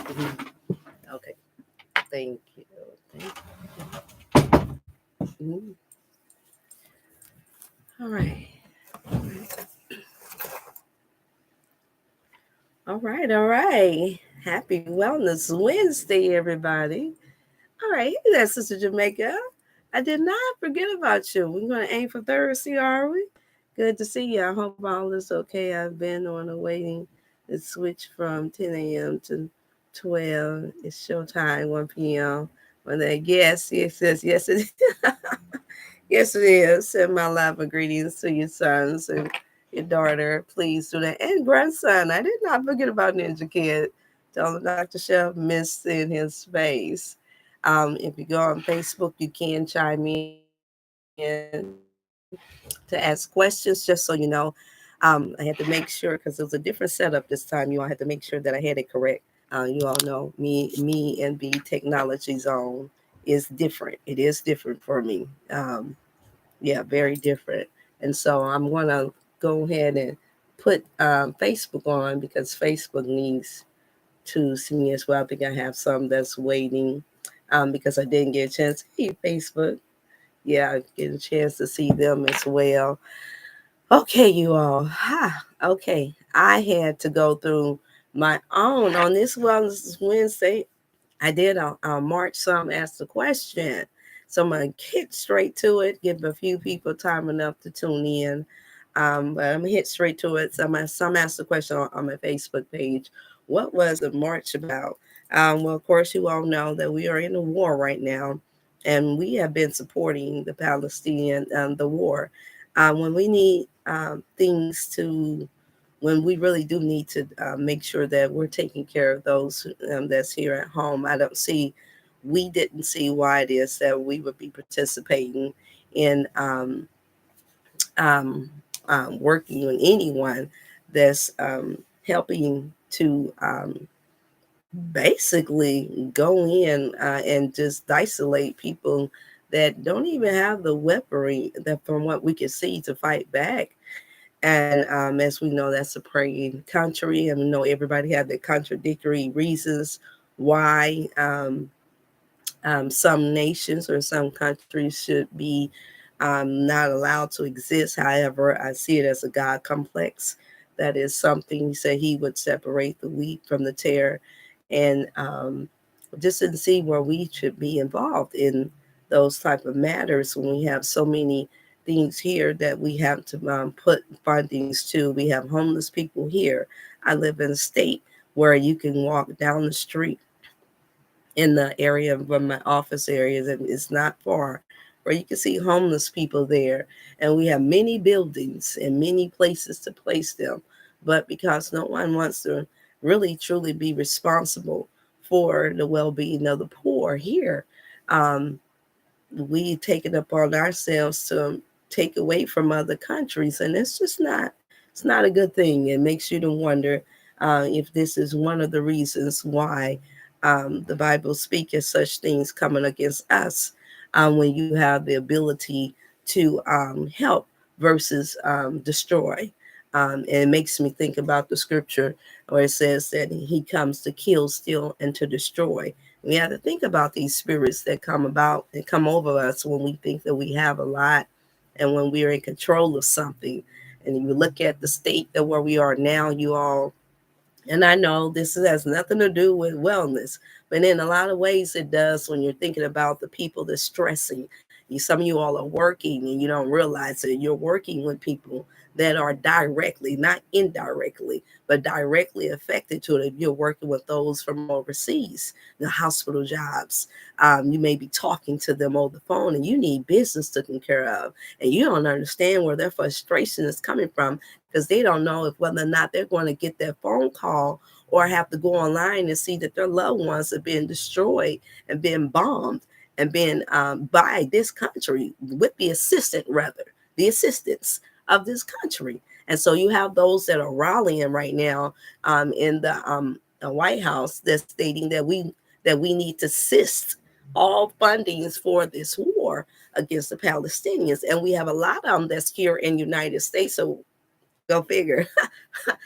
Mhm. Okay. Thank you. Thank you. Mhm. All right. All right. All right. Happy Wellness Wednesday, everybody. All right. Hey there, Sister Jamaica. I did not forget about you. We're going to aim for Thursday, are we? Good to see you. I hope all is okay. I've been on a waiting to switch from 10 a.m. to 12. It's showtime, 1 p.m. When they yes, it is. Yes, it is. Send my love and greetings to your sons and your daughter. Please do that. And grandson. I did not forget about Ninja Kid. Tell him Dr. Chef missed in his face. If you go on Facebook, you can chime in to ask questions, just so you know. I had to make sure because it was a different setup this time. You all had to make sure that I had it correct. You all know me and the technology zone is different. It is different for me. Yeah, very different. And so I'm gonna go ahead and put Facebook on because Facebook needs to see me as well. I think I have some that's waiting because I didn't get a chance. Hey, Facebook. Yeah, I get a chance to see them as well. Okay, you all. Okay, I had to go through my own on this Wellness Wednesday. I did March some ask the question. So I'm going to hit straight to it, give a few people time enough to tune in. But I'm going to hit straight to it. Some asked the question on my Facebook page. What was the March about? Well, of course, you all know that we are in a war right now, and we have been supporting the Palestinian the war. When we need things to when we really do need to make sure that we're taking care of those that's here at home. We didn't see why it is that we would be participating in um, working with anyone that's helping to basically go in and just isolate people that don't even have the weaponry that, from what we can see, to fight back. And as we know, that's a praying country, and we know everybody have their contradictory reasons why some nations or some countries should be not allowed to exist. However, I see it as a God complex. That is something he said he would separate the wheat from the tare, and just didn't see where we should be involved in those type of matters when we have so many things here that we have to put fundings to. We have homeless people here. I live in a state where you can walk down the street in the area of my office areas, and it's not far, where you can see homeless people there. And we have many buildings and many places to place them. But because no one wants to really truly be responsible for the well being of the poor here, um, we take it upon ourselves to take away from other countries. And it's not a good thing. It makes you to wonder if this is one of the reasons why the Bible speaks of such things coming against us when you have the ability to help versus destroy. And it makes me think about the scripture where it says that he comes to kill, steal, and to destroy. We have to think about these spirits that come about and come over us when we think that we have a lot and when we are in control of something. And you look at the state that where we are now, you all, and I know this has nothing to do with wellness, but in a lot of ways it does when you're thinking about the people that's stressing. Some of you all are working and you don't realize that you're working with people that are directly, not indirectly, but directly affected to it. If you're working with those from overseas, the hospital jobs, you may be talking to them over the phone and you need business taken care of. And you don't understand where their frustration is coming from because they don't know if whether or not they're going to get their phone call or have to go online and see that their loved ones are being destroyed and being bombed and being by this country with the assistant rather the assistance of this country. And so you have those that are rallying right now in the White House that's stating that we need to assist all fundings for this war against the Palestinians. And we have a lot of them that's here in the United States. So Go figure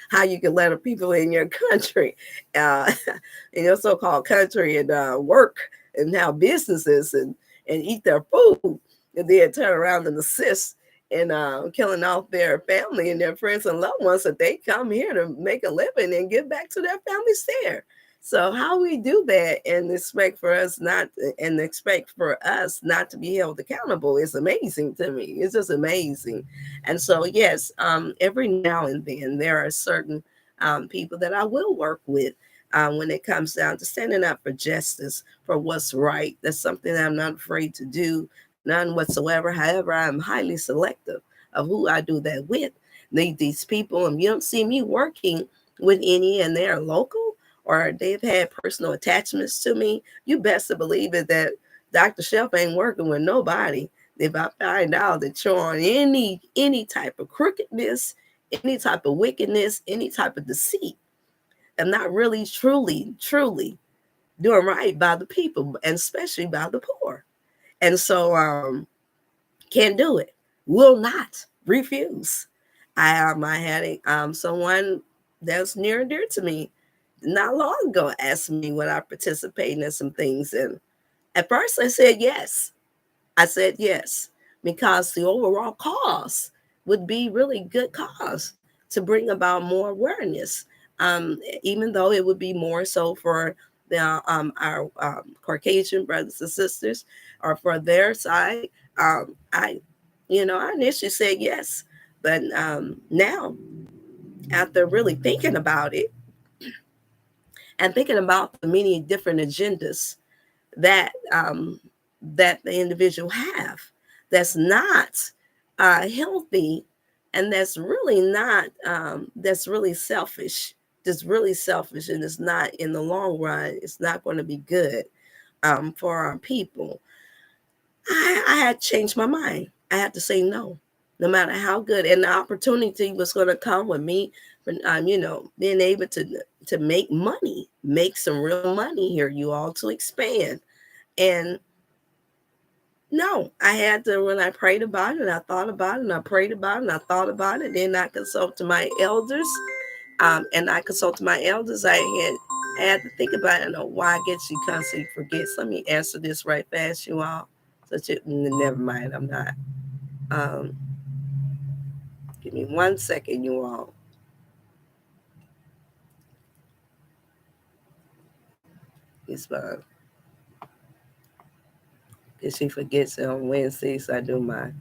how you can let the people in your country, uh, in your so-called country, and work and have businesses and eat their food, and then turn around and assist in killing off their family and their friends and loved ones that they come here to make a living and give back to their families there. So how we do that and expect for us not to be held accountable is amazing to me. It's just amazing. And so yes, every now and then there are certain people that I will work with when it comes down to standing up for justice, for what's right. That's something that I'm not afraid to do, none whatsoever. However, I'm highly selective of who I do that with. These people, and you don't see me working with any, and they're local or they've had personal attachments to me. You best to believe it that Dr. Chef ain't working with nobody. If I find out that you're on any type of crookedness, any type of wickedness, any type of deceit, and not really truly doing right by the people, and especially by the poor. And so can't do it. Will not. Refuse. I had someone that's near and dear to me not long ago asked me would I participate in some things, and at first I said yes. I said yes, because the overall cause would be really good cause to bring about more awareness. Even though it would be more so for our Caucasian brothers and sisters, or for their side. I, I initially said yes, but now, after really thinking about it and thinking about the many different agendas that the individual have, that's not healthy, and that's really selfish, just really selfish, and it's not, in the long run, it's not going to be good for our people. I had changed my mind. I had to say no, no matter how good, and the opportunity was going to come with me, being able to make money, make some real money here, you all, to expand. And no, I had to, when I prayed about it, I thought about it, and I prayed about it, and I thought about it. Then I consulted my elders, I had to think about it. I know why I get you constantly forgets. Let me answer this right fast, you all. Never mind, I'm not. Um, Give me 1 second, you all. It's fine. Because she forgets on Wednesdays I do my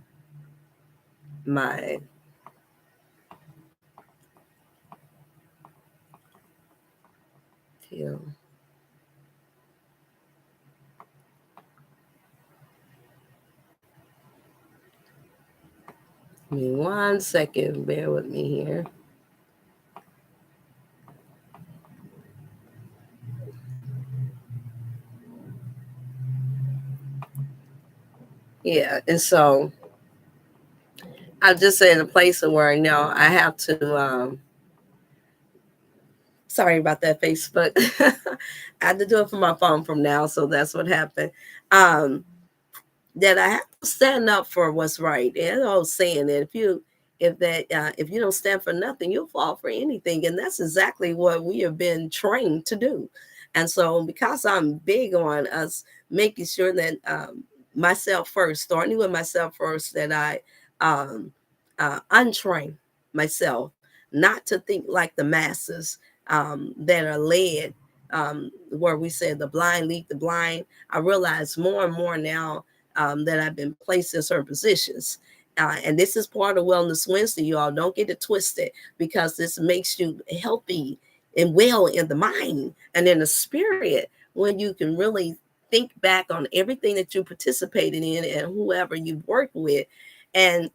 till. Give me 1 second. Bear with me here. Yeah, and so I'm just in a place where I have to. Sorry about that, Facebook. I had to do it from my phone from now, so that's what happened. Um, that I have to stand up for what's right. And I was saying that if you don't stand for nothing, you'll fall for anything, and that's exactly what we have been trained to do. And so, because I'm big on us making sure that myself first, starting with myself first, that I um, untrain myself not to think like the masses that are led. Where we said the blind lead the blind. I realize more and more now that I've been placed in certain positions. And this is part of Wellness Wednesday, you all. Don't get it twisted, because this makes you healthy and well in the mind and in the spirit, when you can really think back on everything that you participated in and whoever you've worked with. And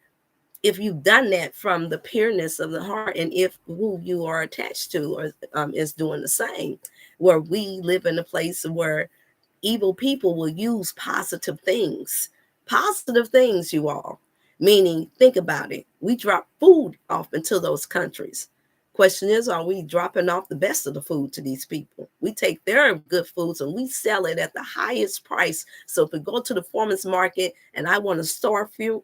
if you've done that from the pureness of the heart, and if who you are attached to is doing the same, where we live in a place where evil people will use positive things, you all. Meaning, think about it. We drop food off into those countries. Question is, are we dropping off the best of the food to these people? We take their good foods and we sell it at the highest price. So if we go to the farmer's market and I want a star fruit,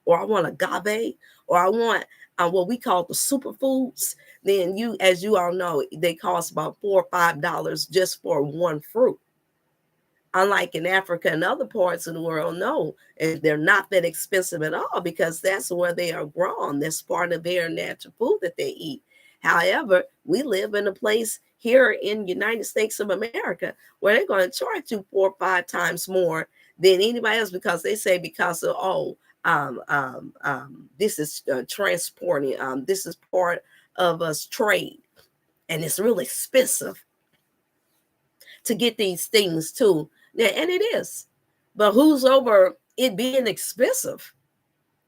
or I want agave, or I want what we call the superfoods, then as you all know, they cost about $4 or $5 just for one fruit. Unlike in Africa and other parts of the world, no, they're not that expensive at all because that's where they are grown. That's part of their natural food that they eat. However, we live in a place here in the United States of America where they're going to charge you 4 or 5 times more than anybody else because they say because of, this is transporting, this is part of us trade, and it's really expensive to get these things too. Yeah, and it is. But who's over it being expensive?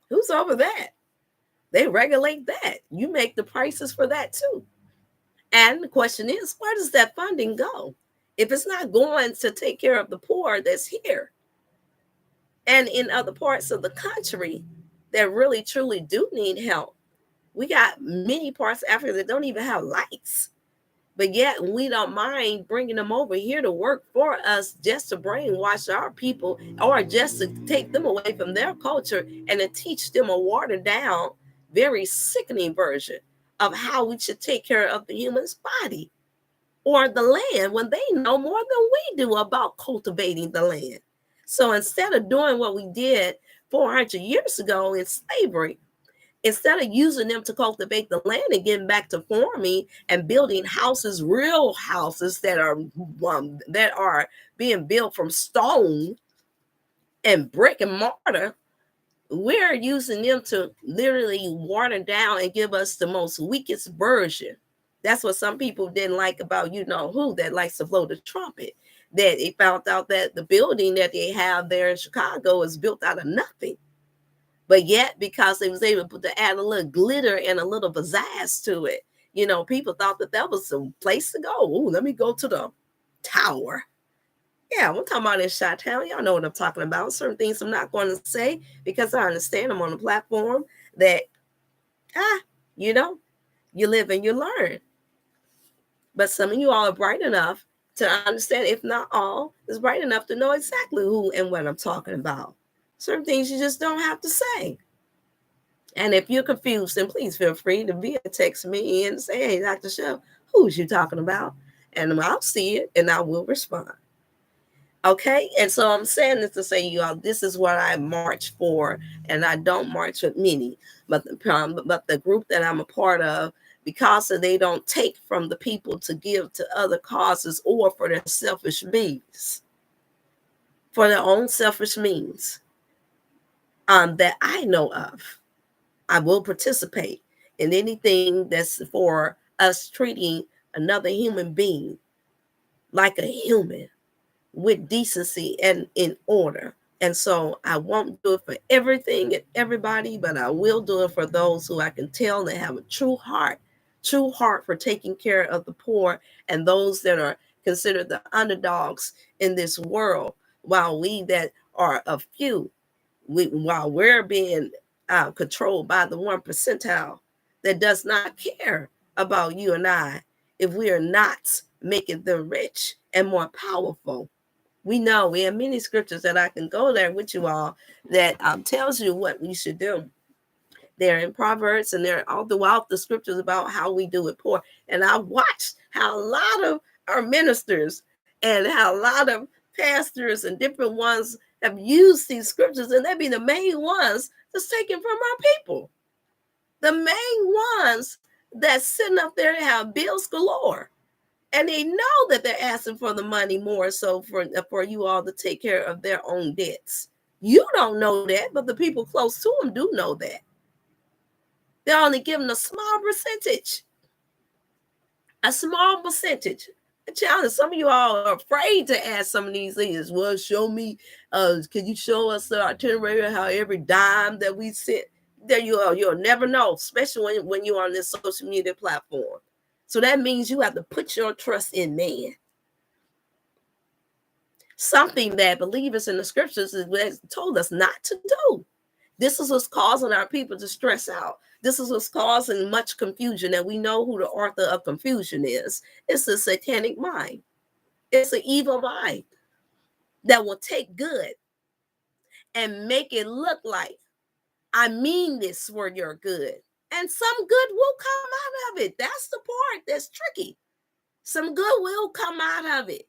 Who's over that? They regulate that. You make the prices for that too. And the question is, where does that funding go? If it's not going to take care of the poor that's here and in other parts of the country that really truly do need help, we got many parts of Africa that don't even have lights. But yet we don't mind bringing them over here to work for us just to brainwash our people or just to take them away from their culture and to teach them a watered down, very sickening version of how we should take care of the human's body or the land when they know more than we do about cultivating the land. So instead of doing what we did 400 years ago in slavery, instead of using them to cultivate the land and getting back to farming and building houses, real houses that are being built from stone and brick and mortar, we're using them to literally water down and give us the most weakest version. That's what some people didn't like about who that likes to blow the trumpet. That they found out that the building that they have there in Chicago is built out of nothing. But yet, because they was able to add a little glitter and a little pizzazz to it, people thought that was the place to go. Ooh, let me go to the tower. Yeah, we're talking about in Chi-Town. Y'all know what I'm talking about. Certain things I'm not going to say because I understand I'm on a platform that, you live and you learn. But some of you all are bright enough to understand, if not all, is bright enough to know exactly who and what I'm talking about. Certain things you just don't have to say. And if you're confused, then please feel free to via text me and say, hey, Dr. Chef, who's you talking about? And I'll see it and I will respond. Okay, and so I'm saying this to say, you all, this is what I march for, and I don't march with many, but the group that I'm a part of, because they don't take from the people to give to other causes or for their selfish means, for their own selfish means, that I know of. I will participate in anything that's for us treating another human being like a human with decency and in order. And so I won't do it for everything and everybody, but I will do it for those who I can tell that have a true heart for taking care of the poor and those that are considered the underdogs in this world, while we that are a few, while we're being controlled by the 1% that does not care about you and I if we are not making them rich and more powerful. We know we have many scriptures that I can go there with you all that tells you what we should do. They're in Proverbs and they're all throughout the scriptures about how we do it poor. And I watched how a lot of our ministers and how a lot of pastors and different ones have used these scriptures, and they be the main ones that's taken from our people. The main ones that's sitting up there have bills galore. And they know that they're asking for the money more so for you all to take care of their own debts. You don't know that, but the people close to them do know that. They're only giving a small percentage. A small percentage. A challenge. Some of you all are afraid to ask some of these things. Well, show me, can you show us the itinerary of how every dime that we sent? There you are. You'll never know, especially when you're on this social media platform. So that means you have to put your trust in man. Something that believers in the scriptures has told us not to do. This is what's causing our people to stress out. This is what's causing much confusion, and we know who the author of confusion is. It's a satanic mind. It's an evil mind that will take good and make it look like I mean this for your good. And some good will come out of it. That's the part that's tricky. Some good will come out of it.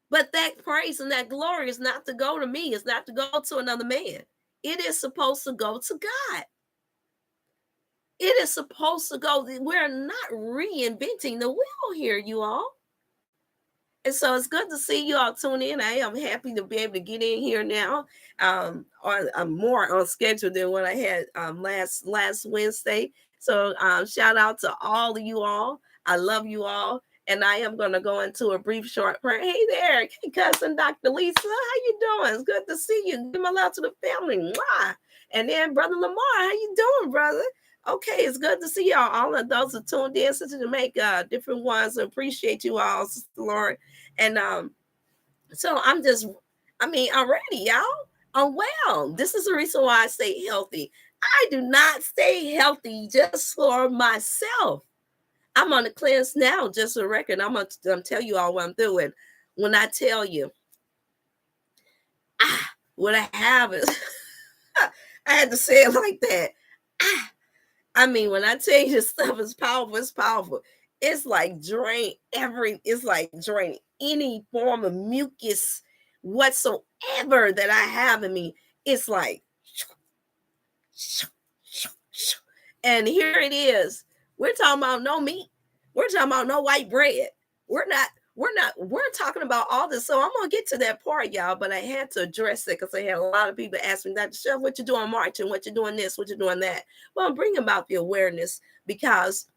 But that praise and that glory is not to go to me. It's not to go to another man. It is supposed to go to God. It is supposed to go. We're not reinventing the wheel here, you all. And so it's good to see you all tune in. I am happy to be able to get in here now. I'm more on schedule than what I had last Wednesday. So shout out to all of you all. I love you all. And I am going to go into a brief short prayer. Hey there, cousin Dr. Lisa. How you doing? It's good to see you. Give my love to the family. Mwah. And then Brother Lamar, how you doing, brother? Okay, it's good to see y'all. All of those are tuned in, Sister Jamaica, different ones. Appreciate you all, Sister Lord. And so I'm ready, y'all. I'm well. This is the reason why I stay healthy. I do not stay healthy just for myself. I'm on a cleanse now, just a record. I'm going to tell you all what I'm doing. When I tell you, what I have is, I had to say it like that. When I tell you this stuff is powerful, it's powerful. It's like drain any form of mucus whatsoever that I have in me. It's like, and here it is. We're talking about no meat. We're talking about no white bread. We're talking about all this. So I'm going to get to that part, y'all, but I had to address it because I had a lot of people ask me, Dr. Chef, what you doing marching? What you doing this? What you doing that? Well, I'm bringing about the awareness because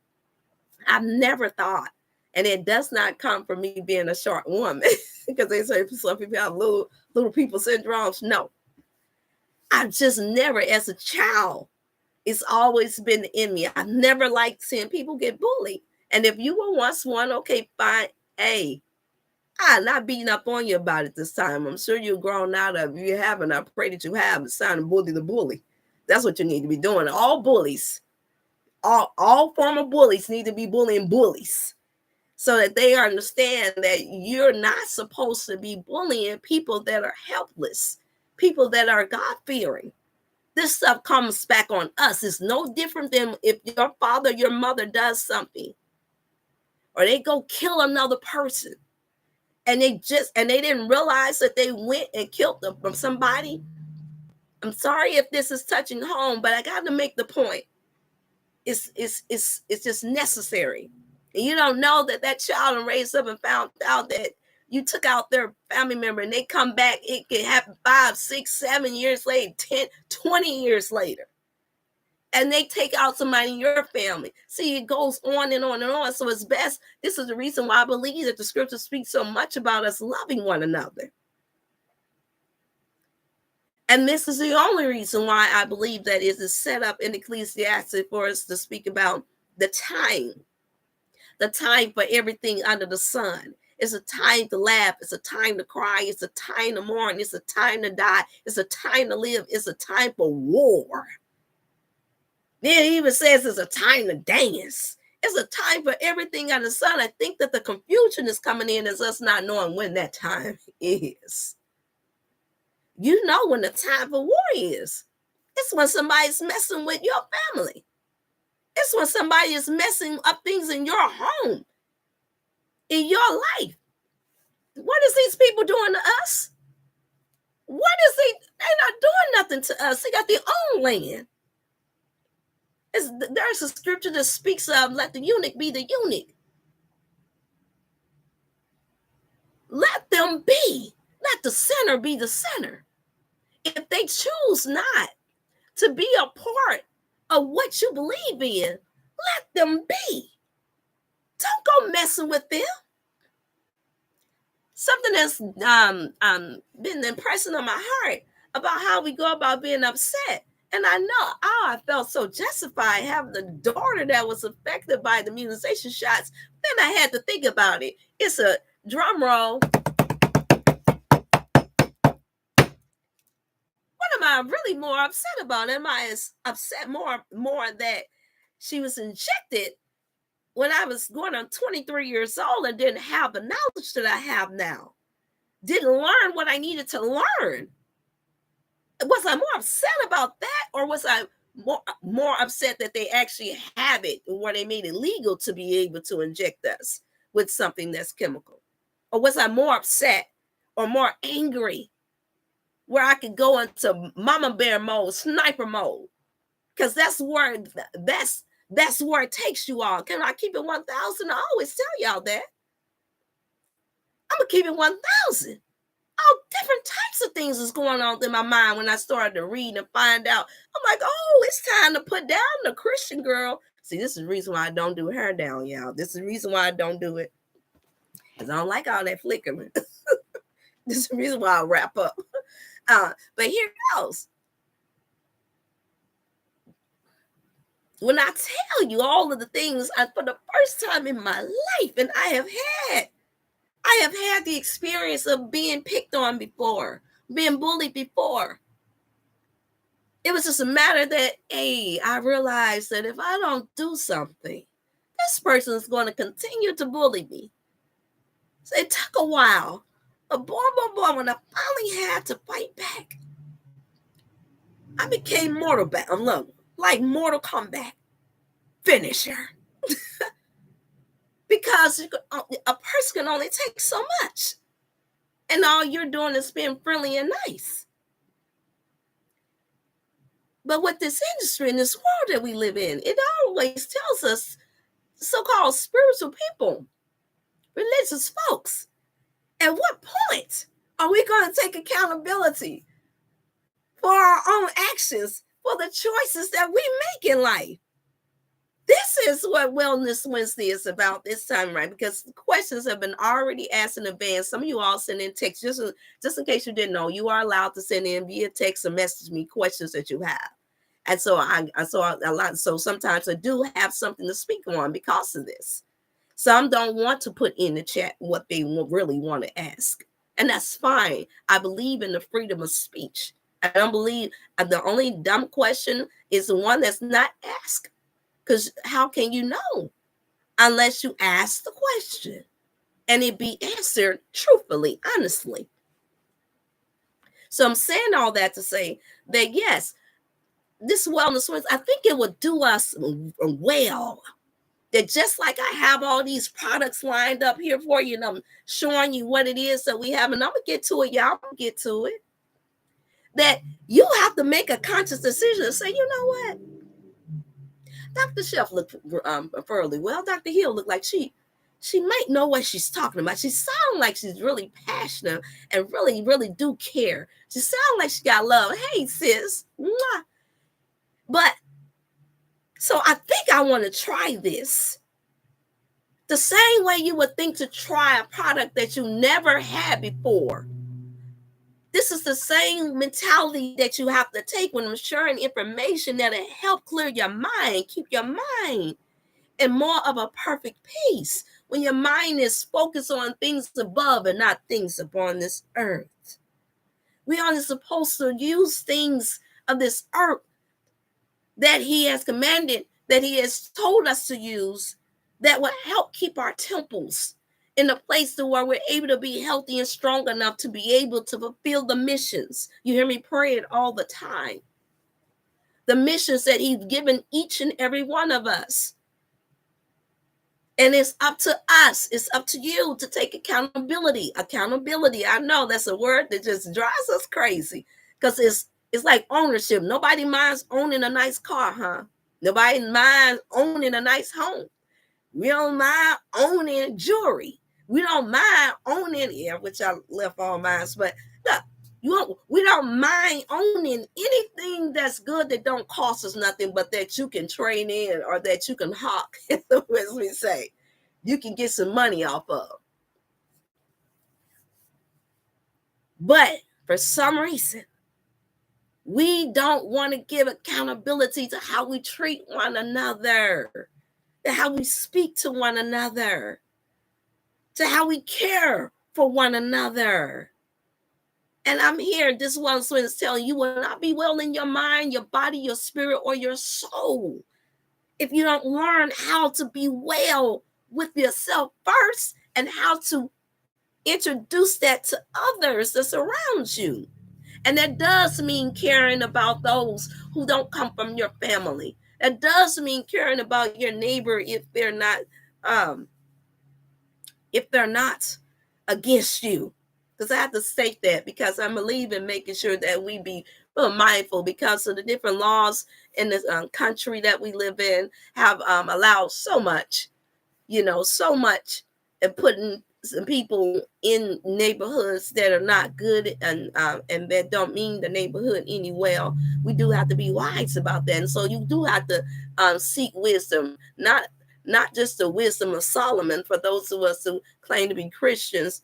I've never thought, and it does not come from me being a short woman because they say some people have little people syndromes. No, I've just never, as a child, it's always been in me. I've never liked seeing people get bullied. And if you were once one, okay, fine. Hey, I'm not beating up on you about it this time. I'm sure you're grown out of it. If you haven't, I pray that you have. It's time to bully the bully. That's what you need to be doing. All bullies, all former bullies need to be bullying bullies so that they understand that you're not supposed to be bullying people that are helpless, people that are God-fearing. This stuff comes back on us. It's no different than if your father, your mother does something, or they go kill another person, and they didn't realize that they went and killed them from somebody. I'm sorry if this is touching home, but I got to make the point. It's just necessary. And you don't know that child raised up and found out that you took out their family member and they come back. It can happen 5, 6, 7 years later, 10, 20 years later. And they take out somebody in your family. See, it goes on and on and on. So it's best. This is the reason why I believe that the scripture speaks so much about us loving one another. And this is the only reason why I believe that it is set up in Ecclesiastes for us to speak about the time for everything under the sun. It's a time to laugh. It's a time to cry. It's a time to mourn. It's a time to die. It's a time to live. It's a time for war. Then it even says it's a time to dance. It's a time for everything under the sun. I think that the confusion is coming in as us not knowing when that time is. You know when the time for war is. It's when somebody's messing with your family. It's when somebody is messing up things in your home, in your life. What is these people doing to us? They're not doing nothing to us. They got their own land. There's a scripture that speaks of let the eunuch be the eunuch. Let them be. Let the sinner be the sinner. If they choose not to be a part of what you believe in, let them be. Don't go messing with them. Something that's been impressing on my heart about how we go about being upset. And I know, I felt so justified having a daughter that was affected by the immunization shots. Then I had to think about it. It's a drum roll. What am I really more upset about? Am I upset more that she was injected when I was going on 23 years old and didn't have the knowledge that I have now? Didn't learn what I needed to learn. Was I more upset about that, or was I more upset that they actually have it, where they made it legal to be able to inject us with something that's chemical? Or was I more upset or more angry where I could go into mama bear mode, sniper mode? Because that's where it takes you all. Can I keep it 1,000? I always tell y'all that. I'm gonna keep it 1,000. All different types of things is going on in my mind when I started to read and find out. I'm like, oh, it's time to put down the Christian girl. See, this is the reason why I don't do hair down, y'all. This is the reason why I don't do it. Because I don't like all that flickering. This is the reason why I wrap up. But here it goes. When I tell you all of the things for the first time in my life, and I have had the experience of being picked on before, being bullied before. It was just a matter that, hey, I realized that if I don't do something, this person is going to continue to bully me. So it took a while. But boy, when I finally had to fight back, I became Mortal Kombat finisher. Because a person can only take so much. And all you're doing is being friendly and nice. But with this industry and this world that we live in, it always tells us so-called spiritual people, religious folks, at what point are we going to take accountability for our own actions, for the choices that we make in life? This is what Wellness Wednesday is about this time, right? Because questions have been already asked in advance. Some of you all send in text. Just in case you didn't know, you are allowed to send in via text or message me questions that you have. And so so sometimes I do have something to speak on because of this. Some don't want to put in the chat what they really want to ask. And that's fine. I believe in the freedom of speech. I don't believe the only dumb question is the one that's not asked. Because how can you know unless you ask the question and it be answered truthfully, honestly? So I'm saying all that to say that, yes, this Wellness Wednesday, I think it would do us well. That just like I have all these products lined up here for you, and I'm showing you what it is that we have, and I'm going to get to it, y'all. I'm going to get to it. That you have to make a conscious decision and say, you know what? Dr. Chef looked fairly well. Dr. Hill looked like she might know what she's talking about. She sounds like she's really passionate and really, really do care. She sounds like she got love. Hey, sis. Mwah. But so I think I want to try this. The same way you would think to try a product that you never had before. This is the same mentality that you have to take when I'm sharing information that'll help clear your mind, keep your mind in more of a perfect peace. When your mind is focused on things above and not things upon this earth. We are supposed to use things of this earth that he has commanded, that he has told us to use, that will help keep our temples in a place to where we're able to be healthy and strong enough to be able to fulfill the missions. You hear me pray it all the time. The missions that he's given each and every one of us. And it's up to us. It's up to you to take accountability. Accountability. I know that's a word that just drives us crazy because it's like ownership. Nobody minds owning a nice car, huh? Nobody minds owning a nice home. We don't mind owning jewelry. We don't mind owning, which I left all mine, but look, we don't mind owning anything that's good that don't cost us nothing, but that you can trade in or that you can hawk, as we say. You can get some money off of. But for some reason, we don't want to give accountability to how we treat one another, to how we speak to one another, to how we care for one another. And I'm here, this one is telling you will not be well in your mind, your body, your spirit, or your soul if you don't learn how to be well with yourself first and how to introduce that to others that surround you. And that does mean caring about those who don't come from your family. That does mean caring about your neighbor um, if they're not against you. Because I have to state that, because I believe in making sure that we be mindful, because of the different laws in this country that we live in have allowed so much, so much, and putting some people in neighborhoods that are not good, and that don't mean the neighborhood any well. We do have to be wise about that, and so you do have to seek wisdom, not just the wisdom of Solomon. For those of us who claim to be Christians,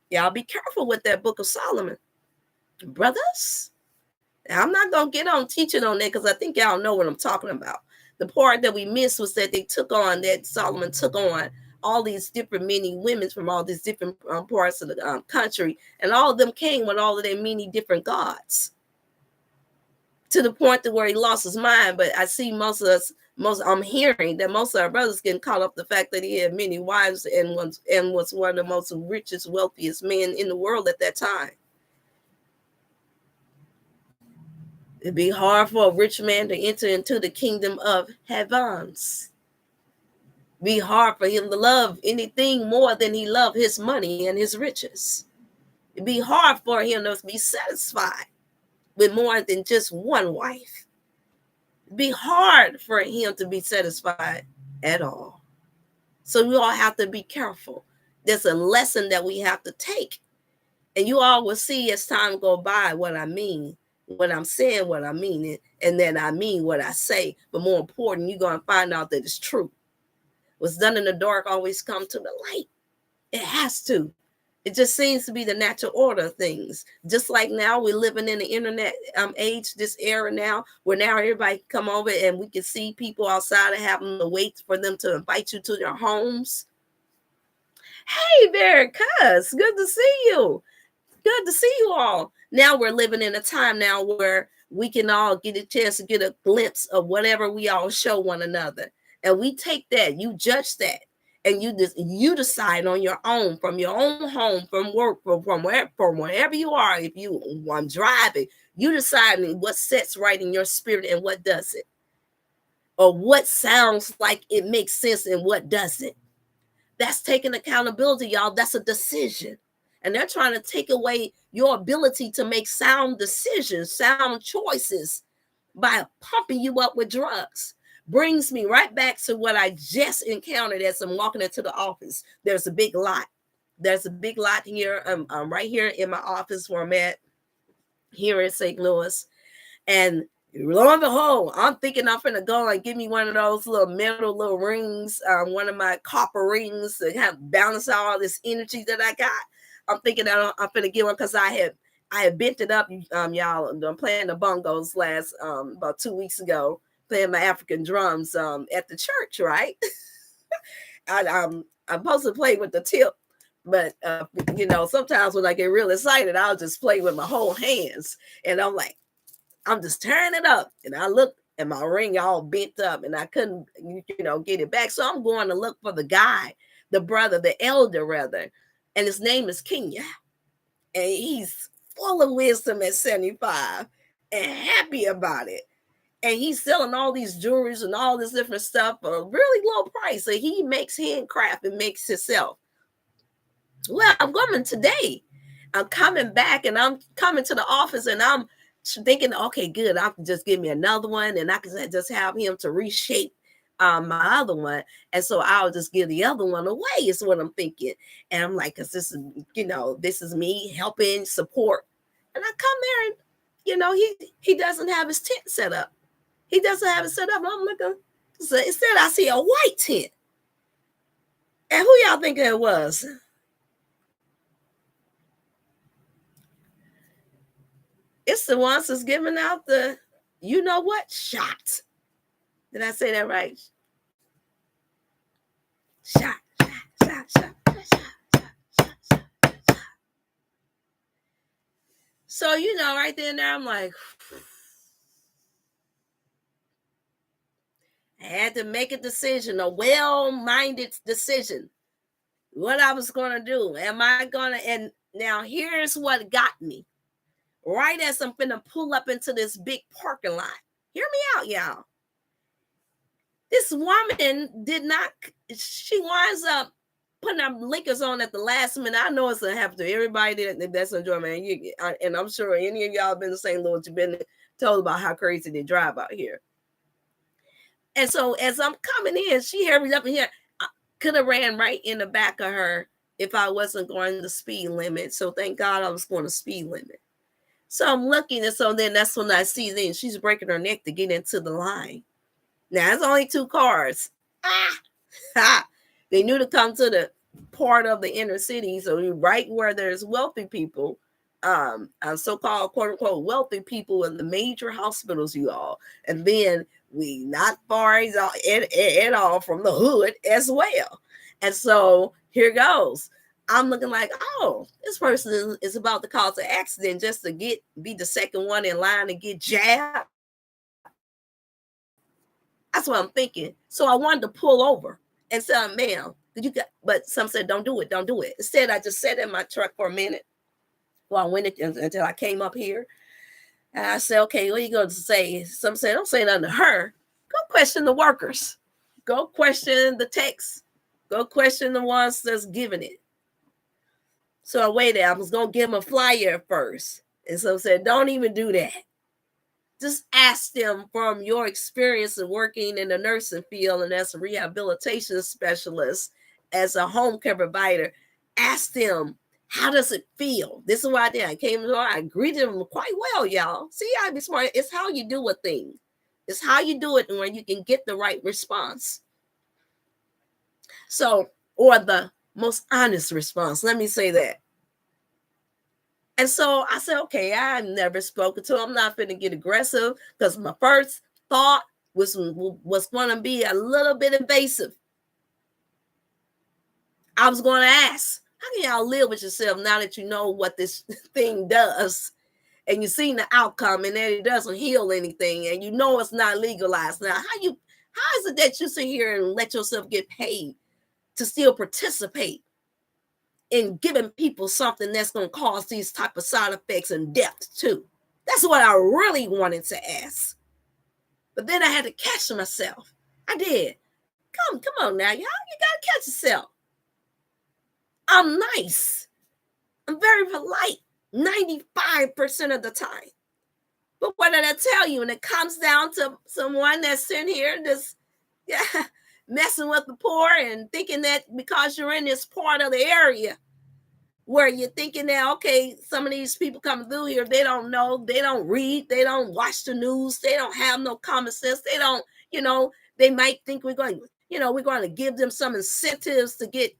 y'all be careful with that book of Solomon, brothers. I'm not gonna get on teaching on that, because I think y'all know what I'm talking about. The part that we missed was that Solomon took on all these different many women from all these different parts of the country, and all of them came with all of their many different gods, to the point to where he lost his mind. But I see I'm hearing that most of our brothers getting caught up the fact that he had many wives and was one of the most richest, wealthiest men in the world at that time. It'd be hard for a rich man to enter into the kingdom of heavens. It'd be hard for him to love anything more than he loved his money and his riches. It'd be hard for him to be satisfied with more than just one wife. It'd be hard for him to be satisfied at all. So we all have to be careful. There's a lesson that we have to take. And you all will see as time go by what I mean. When I'm saying what I mean, and then I mean what I say. But more important, you're going to find out that it's true. What's done in the dark always come to the light. It has to. It just seems to be the natural order of things. Just like now, we're living in the internet age, this era now, where now everybody can come over and we can see people outside and having to wait for them to invite you to their homes. Hey there, cuz. Good to see you. Good to see you all. Now we're living in a time now where we can all get a chance to get a glimpse of whatever we all show one another. And we take that, you judge that, and you decide on your own, from your own home, from work, from wherever you are. If I'm driving, you decide what sets right in your spirit and what doesn't. Or what sounds like it makes sense and what doesn't. That's taking accountability, y'all. That's a decision. And they're trying to take away your ability to make sound decisions, sound choices, by pumping you up with drugs. Brings me right back to what I just encountered as I'm walking into the office. There's a big lot. There's a big lot here, right here in my office where I'm at here in St. Louis. And lo and behold, I'm thinking I'm finna go and give me one of those little metal little rings, one of my copper rings to have balance out all this energy that I got. I'm thinking that I'm finna get one, because I had bent it up, y'all. I'm playing the bongos last about 2 weeks ago, playing my African drums at the church, right? I'm supposed to play with the tip, but sometimes when I get real excited, I'll just play with my whole hands, and I'm just tearing it up, and I look and my ring all bent up, and I couldn't, get it back. So I'm going to look for the guy, the brother, the elder rather, and his name is Kenya, and he's full of wisdom at 75 and happy about it. And he's selling all these jewelries and all this different stuff for a really low price. So he makes handcraft and makes himself. Well, I'm going today. I'm coming back, and I'm coming to the office, and I'm thinking, okay, good. I can just give me another one, and I can just have him to reshape my other one. And so I'll just give the other one away, is what I'm thinking. And I'm like, because this is me helping support. And I come there, and, he doesn't have his tent set up. He doesn't have it set up. I'm looking. So instead, I see a white tent. And who y'all think it was? It's the ones that's giving out the, shot. Did I say that right? Shot. So, right there and there, I'm like, I had to make a decision, a well-minded decision, what I was going to do. Am I going to, and now here's what got me. Right as I'm finna pull up into this big parking lot. Hear me out, y'all. This woman did not, she winds up putting up liquors on at the last minute. I know it's gonna happen to everybody that's enjoying, man. And I'm sure any of y'all been to St. Louis, you've been told about how crazy they drive out here. And so as I'm coming in, she hurried up in here. I could have ran right in the back of her if I wasn't going the speed limit. So thank God I was going the speed limit. So I'm looking, and so then that's when I see then she's breaking her neck to get into the line. Now it's only 2 cars. They knew to come to the part of the inner city, so right where there's wealthy people, so-called quote unquote wealthy people in the major hospitals, you all, and then we not far at all from the hood as well. And so here goes. I'm looking like, oh, this person is about to cause an accident just to be the second one in line to get jabbed. That's what I'm thinking. So I wanted to pull over and say, ma'am, but some said, don't do it, don't do it. Instead, I just sat in my truck for a minute while I went until I came up here. And I said, okay, what are you going to say? Some said, don't say nothing to her. Go question the workers. Go question the techs. Go question the ones that's giving it. So I waited. I was going to give them a flyer first. And some said, don't even do that. Just ask them from your experience of working in the nursing field and as a rehabilitation specialist, as a home care provider, ask them, how does it feel? This is what I did. I came to I greeted them quite well, y'all. See, I be smart. It's how you do a thing. It's how you do it when you can get the right response. So, or the most honest response. Let me say that. And so I said, okay, I've never spoken to him. I'm not going to get aggressive because my first thought was going to be a little bit invasive. I was going to ask, how can y'all live with yourself now that you know what this thing does and you've seen the outcome and that it doesn't heal anything and you know it's not legalized? Now, how is it that you sit here and let yourself get paid to still participate in giving people something that's going to cause these type of side effects and death too? That's what I really wanted to ask. But then I had to catch myself. I did. Come on now, y'all. You got to catch yourself. I'm nice. I'm very polite 95% of the time. But what did I tell you? When it comes down to someone that's in here just messing with the poor and thinking that because you're in this part of the area where you're thinking that, okay, some of these people coming through here, they don't know, they don't read, they don't watch the news, they don't have no common sense, they don't, they might think we're going to give them some incentives to get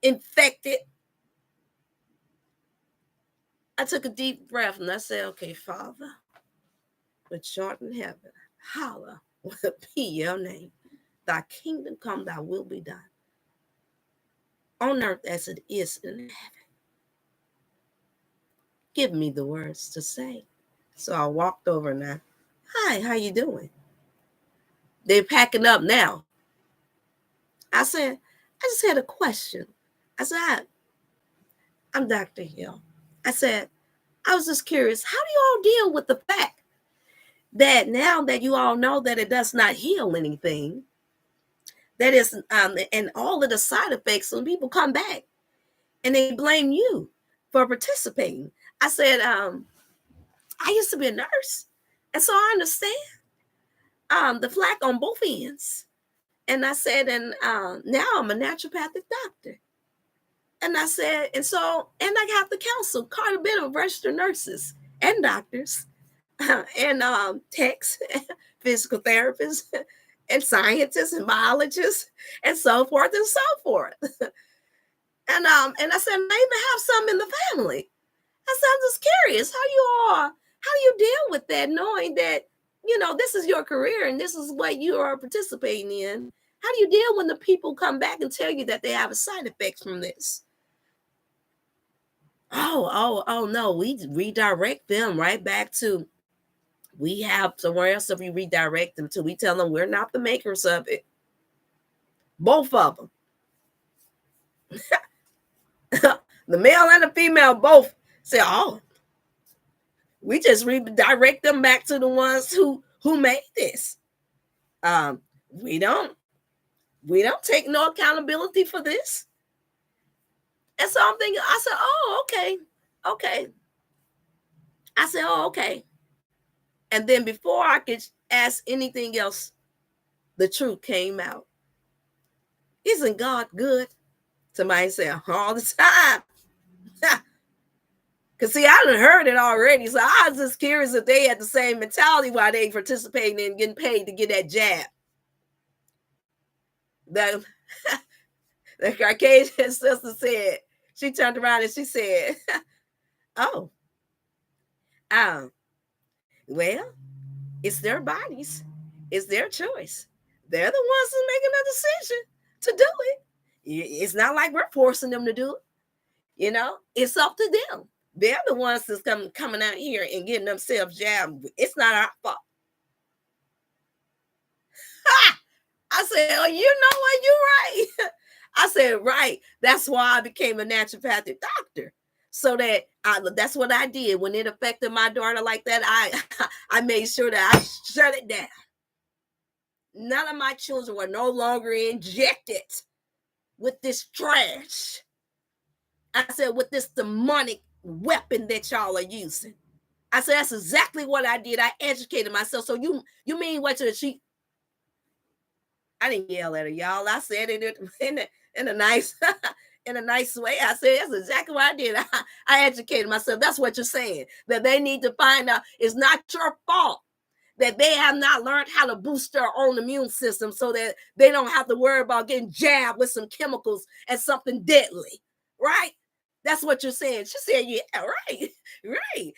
infected. I took a deep breath and I said, okay, Father, which art in heaven, hallowed be your name. Thy kingdom come, thy will be done on earth as it is in heaven. Give me the words to say. So I walked over now. Hi, how you doing? They're packing up now. I said, I just had a question. I said, I'm Dr. Hill. I said, I was just curious, how do you all deal with the fact that now that you all know that it does not heal anything, that is, and all of the side effects, when people come back and they blame you for participating? I said, I used to be a nurse, and so I understand the flack on both ends. And I said, and now I'm a naturopathic doctor. And I said, and I have to counsel quite a bit of registered nurses and doctors and techs, physical therapists, and scientists and biologists, and so forth and so forth. And I said, I even have some in the family. I said, I'm just curious how do you deal with that, knowing that, this is your career and this is what you are participating in? How do you deal when the people come back and tell you that they have a side effects from this? Oh, no, we redirect them right back to, we have somewhere else that we redirect them to. We tell them we're not the makers of it. Both of them. The male and the female both say, oh, We just redirect them back to the ones who made this. Um, we don't take no accountability for this. And so I'm thinking, I said, oh, okay. I said, oh, okay. And then before I could ask anything else, the truth came out. Isn't God good? Somebody said all the time. Because see, I done heard it already. So I was just curious if they had the same mentality while they participating in getting paid to get that jab. The Caucasian sister said, she turned around and she said, oh, well, it's their bodies. It's their choice. They're the ones who's making a decision to do it. It's not like we're forcing them to do it. It's up to them. They're the ones that's coming out here and getting themselves jabbed. It's not our fault. Ha! I said, oh, you know what? You're right. I said, right. That's why I became a naturopathic doctor. So that's what I did. When it affected my daughter like that, I made sure that I shut it down. None of my children were no longer injected with this trash. I said, with this demonic weapon that y'all are using. I said, that's exactly what I did. I educated myself. So you mean what she? I didn't yell at her, y'all. I said it in a nice in a nice way. I said, that's exactly what I did. I educated myself. That's what you're saying. That they need to find out it's not your fault that they have not learned how to boost their own immune system so that they don't have to worry about getting jabbed with some chemicals and something deadly. Right? That's what you're saying. She said, yeah, right. Right.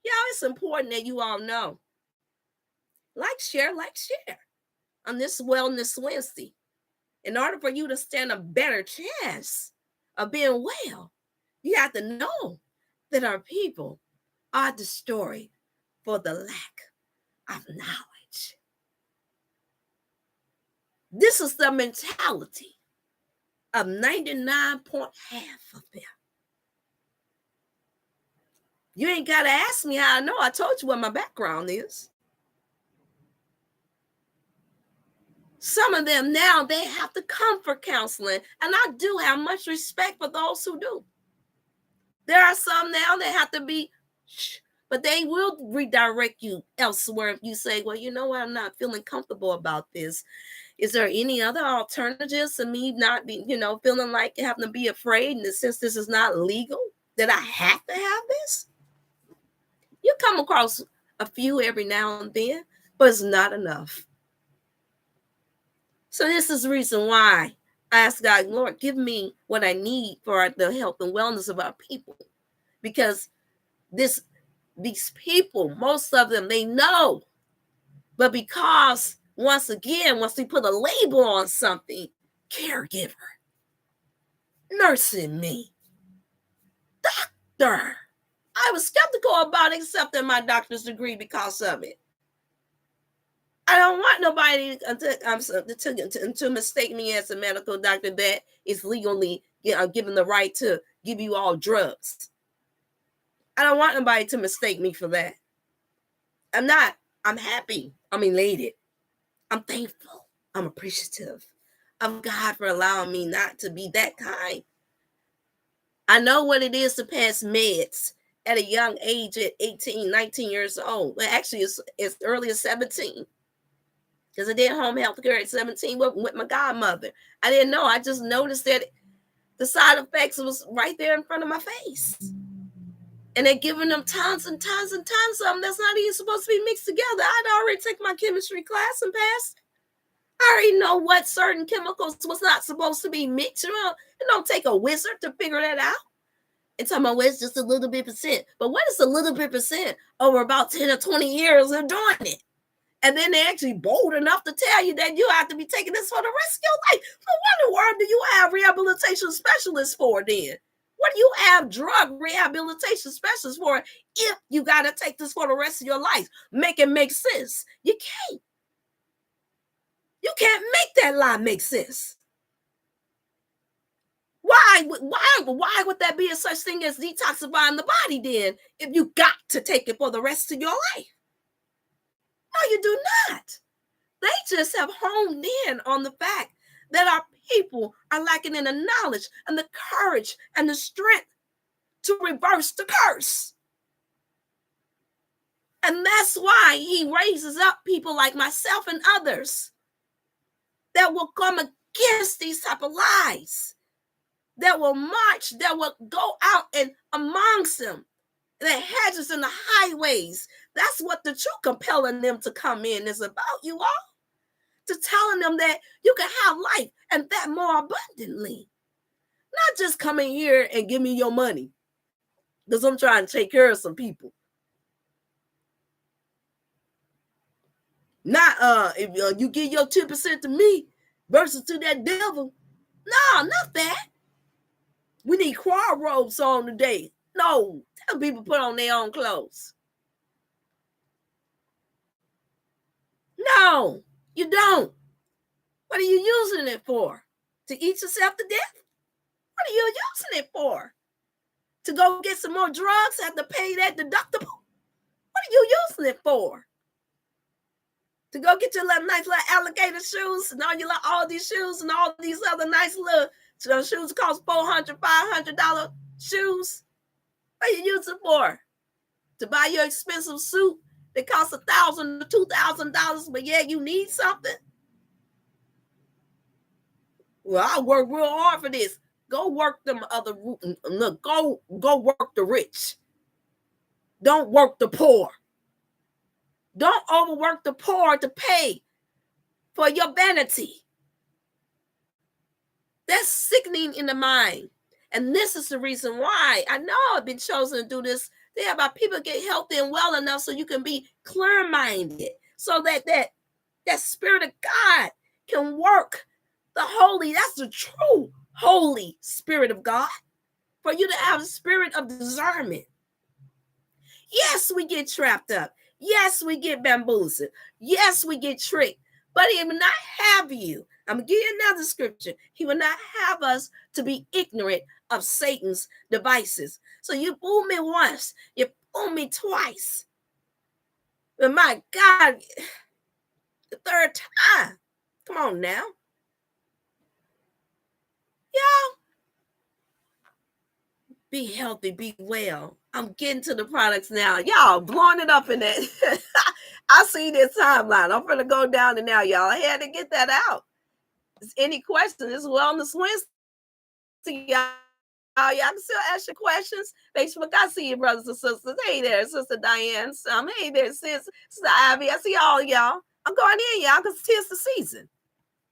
Y'all, it's important that you all know. Like, share on this Wellness Wednesday. In order for you to stand a better chance of being well, you have to know that our people are destroyed for the lack of knowledge. This is the mentality of 99.5% of them. You ain't got to ask me how I know. I told you what my background is. Some of them now, they have to come for counseling. And I do have much respect for those who do. There are some now that have to be, but they will redirect you elsewhere if you say, well, you know what, I'm not feeling comfortable about this. Is there any other alternatives to me not being, feeling like having to be afraid? And since this is not legal, that I have to have this? You come across a few every now and then, but it's not enough. So this is the reason why I ask God, Lord, give me what I need for the health and wellness of our people. Because these people, most of them, they know. But because, once again, once we put a label on something, caregiver, nursing me, doctor, I was skeptical about accepting my doctor's degree because of it. I don't want nobody to mistake me as a medical doctor that is legally given the right to give you all drugs. I don't want nobody to mistake me for that. I'm not. I'm happy. I'm elated. I'm thankful. I'm appreciative of God for allowing me not to be that kind. I know what it is to pass meds at a young age at 18, 19 years old. Well, actually, it's as early as 17. Because I did home health care at 17 with my godmother. I didn't know. I just noticed that the side effects was right there in front of my face. And they're giving them tons and tons and tons of them that's not even supposed to be mixed together. I'd already taken my chemistry class and passed. I already know what certain chemicals was not supposed to be mixed. It don't take a wizard to figure that out. And talking about, well, it's just a little bit percent. But what is a little bit percent over about 10 or 20 years of doing it? And then they're actually bold enough to tell you that you have to be taking this for the rest of your life. So what in the world do you have rehabilitation specialists for then? What do you have drug rehabilitation specialists for if you got to take this for the rest of your life? Make it make sense. You can't. You can't make that lie make sense. Why Why would that be a such thing as detoxifying the body then if you got to take it for the rest of your life? No, you do not. They just have honed in on the fact that our people are lacking in the knowledge and the courage and the strength to reverse the curse. And that's why he raises up people like myself and others that will come against these type of lies, that will march, that will go out and amongst them, the hedges and the highways. That's what the truth compelling them to come in is about, you all. To telling them that you can have life and that more abundantly. Not just come in here and give me your money because I'm trying to take care of some people. Not if you give your 10% to me versus to that devil. No, not that. We need choir robes on today. No, tell people put on their own clothes. No, you don't. What are you using it for? To eat yourself to death? What are you using it for? To go get some more drugs, have to pay that deductible? What are you using it for? To go get your nice little alligator shoes and all these shoes and all these other nice little shoes cost $400, $500 shoes? What are you using for? To buy your expensive suit that costs $1,000 to $2,000, but yeah, you need something? Well, I work real hard for this. Go work them other. Look, go work the rich. Don't work the poor. Don't overwork the poor to pay for your vanity. That's sickening in the mind. And this is the reason why I know I've been chosen to do this. There about people get healthy and well enough so you can be clear-minded, so that Spirit of God can work. The holy, that's the true Holy Spirit of God. For you to have a spirit of discernment. Yes, we get trapped up. Yes, we get bamboozled. Yes, we get tricked. But he will not have you. I'm going to give you another scripture. He will not have us to be ignorant of Satan's devices. So you fool me once. You fool me twice. But my God, the third time. Come on now. Y'all, be healthy, be well. I'm getting to the products now. Y'all blowing it up in that. I see this timeline. I'm going to go down and now, y'all. I had to get that out. Any questions? It's Wellness Wednesday, y'all. Y'all can still ask your questions. Facebook, I see you, brothers and sisters. Hey there, Sister Diane. Hey there, Sister Ivy. I see all y'all. I'm going in, y'all, because it's the season.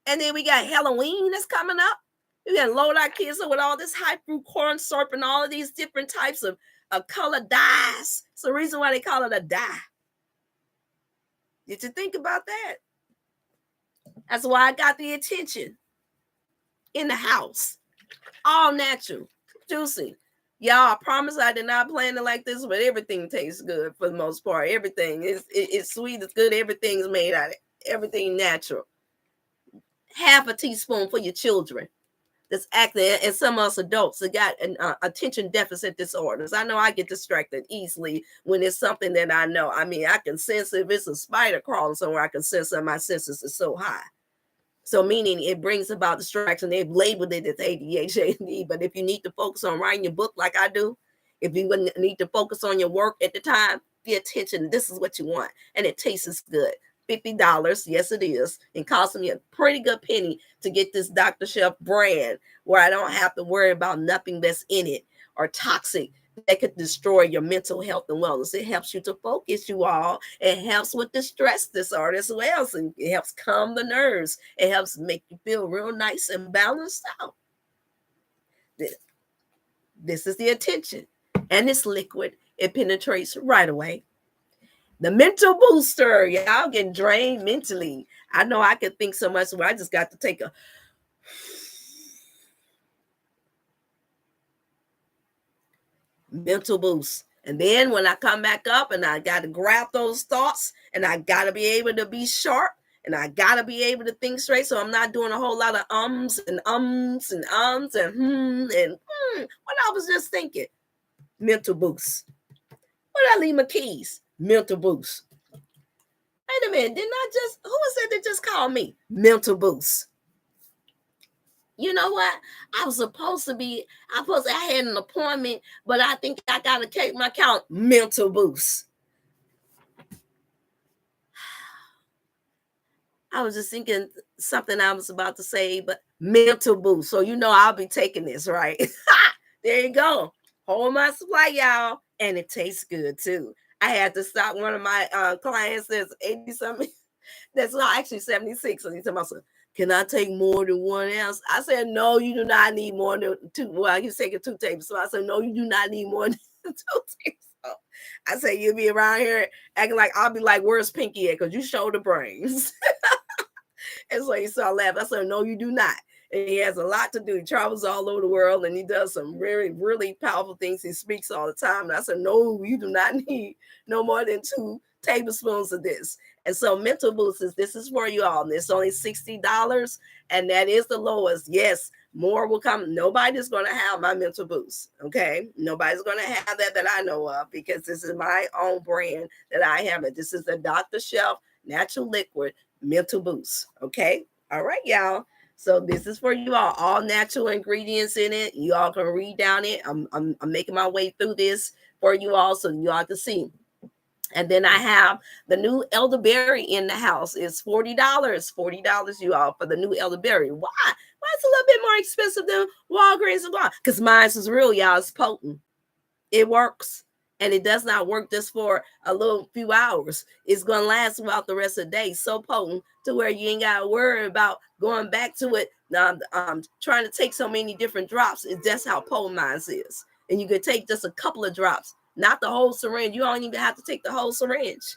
And then we got Halloween that's coming up. We got to load our kids up with all this high fruit corn syrup and all of these different types of color dyes. It's the reason why they call it a dye. Did you think about that? That's why I got the attention in the house. All natural, juicy. Y'all, I promise I did not plan it like this, but everything tastes good for the most part. Everything is sweet, it's good. Everything's made out of everything natural. Half a teaspoon for your children that's acting, and some of us adults that got an attention deficit disorders. I know I get distracted easily when it's something that I know. I mean, I can sense if it's a spider crawling somewhere, I can sense that my senses are so high. So meaning it brings about distraction. They've labeled it as ADHD, but if you need to focus on writing your book like I do, if you need to focus on your work at the time, the attention, this is what you want. And it tastes good. $50, yes it is, and cost me a pretty good penny to get this Dr.Chef brand where I don't have to worry about nothing that's in it or toxic that could destroy your mental health and wellness. It helps you to focus, you all. It helps with the stress disorder as well. So it helps calm the nerves. It helps make you feel real nice and balanced out. This is the attention. And it's liquid. It penetrates right away. The mental booster. Y'all getting drained mentally. I know I can think so much where I just got to take a mental boost. And then when I come back up and I got to grab those thoughts and I got to be able to be sharp and I gotta be able to think straight. So I'm not doing a whole lot of ums and ums and ums and What I was just thinking, mental boost. Where did I leave my keys? Mental boost. Wait a minute, didn't I just? Who was it that just called me? Mental boost. You know what? I was supposed to be. I had an appointment, but I think I gotta take my count. Mental boost. I was just thinking something I was about to say, but mental boost. So I'll be taking this, right? There you go. Hold my supply, y'all. And it tastes good too. I had to stop one of my clients that's 80 something. That's not actually 76. And he told me, can I take more than 1 ounce? I said, no, you do not need more than 2. Well, he's taking 2 tablespoons. I said, no, you do not need more than 2 tablespoons. I said, you'll be around here acting like I'll be like, where's Pinky at? Because you show the brains. And so he started laughing. I said, no, you do not. And he has a lot to do. He travels all over the world and he does some really, really powerful things. He speaks all the time. And I said, no, you do not need no more than 2 tablespoons of this. And so mental boost this is for you all. And it's only $60. And that is the lowest. Yes, more will come. Nobody's going to have my mental boost. Okay. Nobody's going to have that I know of, because this is my own brand that I have it. This is the Dr.Chef Natural Liquid Mental Boost. Okay. All right, y'all. So this is for you all natural ingredients in it. You all can read down it. I'm making my way through this for you all so you all can see. And then I have the new elderberry in the house. It's $40. $40, you all, for the new elderberry. Why? Why it's a little bit more expensive than Walgreens and blah? Because mine is real, y'all. It's potent. It works. And it does not work just for a little few hours. It's going to last throughout the rest of the day. So potent to where you ain't got to worry about going back to it, trying to take so many different drops. That's how potent mine is. And you could take just a couple of drops, not the whole syringe. You don't even have to take the whole syringe.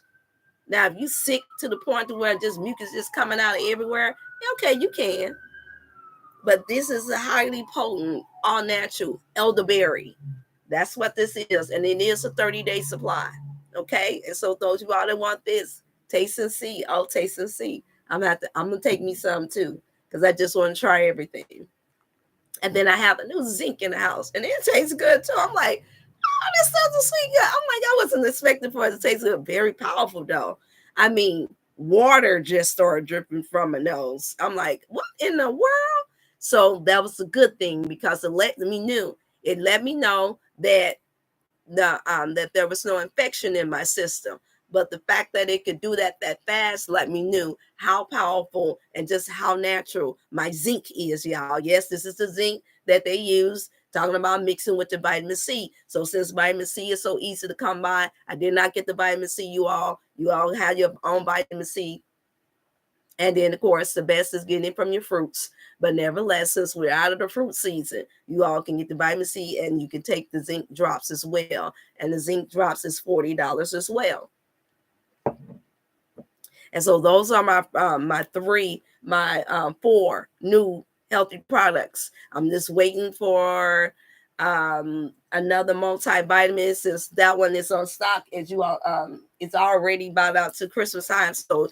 Now, if you sick to the point to where just mucus is coming out of everywhere, okay, you can. But this is a highly potent, all natural elderberry. That's what this is. And it is a 30-day supply. Okay. And so those of you all that want this, taste and see. I'll taste and see. I'm gonna take me some too, because I just want to try everything. And then I have a new zinc in the house, and it tastes good too. I'm like, oh, this doesn't sweet good. I'm like, I wasn't expecting for it to taste good. Very powerful though. I mean, water just started dripping from my nose. I'm like, what in the world? So that was a good thing, because it let me know that that there was no infection in my system. But the fact that it could do that fast let me know how powerful and just how natural my zinc is, y'all. Yes, this is the zinc that they use, talking about mixing with the vitamin C. So since vitamin C is so easy to come by, I did not get the vitamin C, you all. You all have your own vitamin C. And then, of course, the best is getting it from your fruits. But nevertheless, since we're out of the fruit season, you all can get the vitamin C, and you can take the zinc drops as well. And the zinc drops is $40 as well. And so those are my my 4 new healthy products. I'm just waiting for another multivitamin, since that one is on stock. As you all, it's already about out to Christmas time. So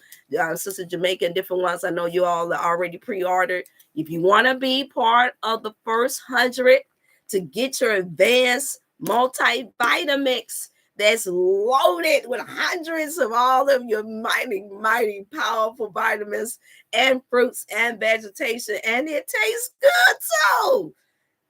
Sister Jamaica and different ones, I know you all are already pre-ordered. If you want to be part of the first 100 to get your advanced multivitamix that's loaded with hundreds of all of your mighty, mighty powerful vitamins and fruits and vegetation, and it tastes good too.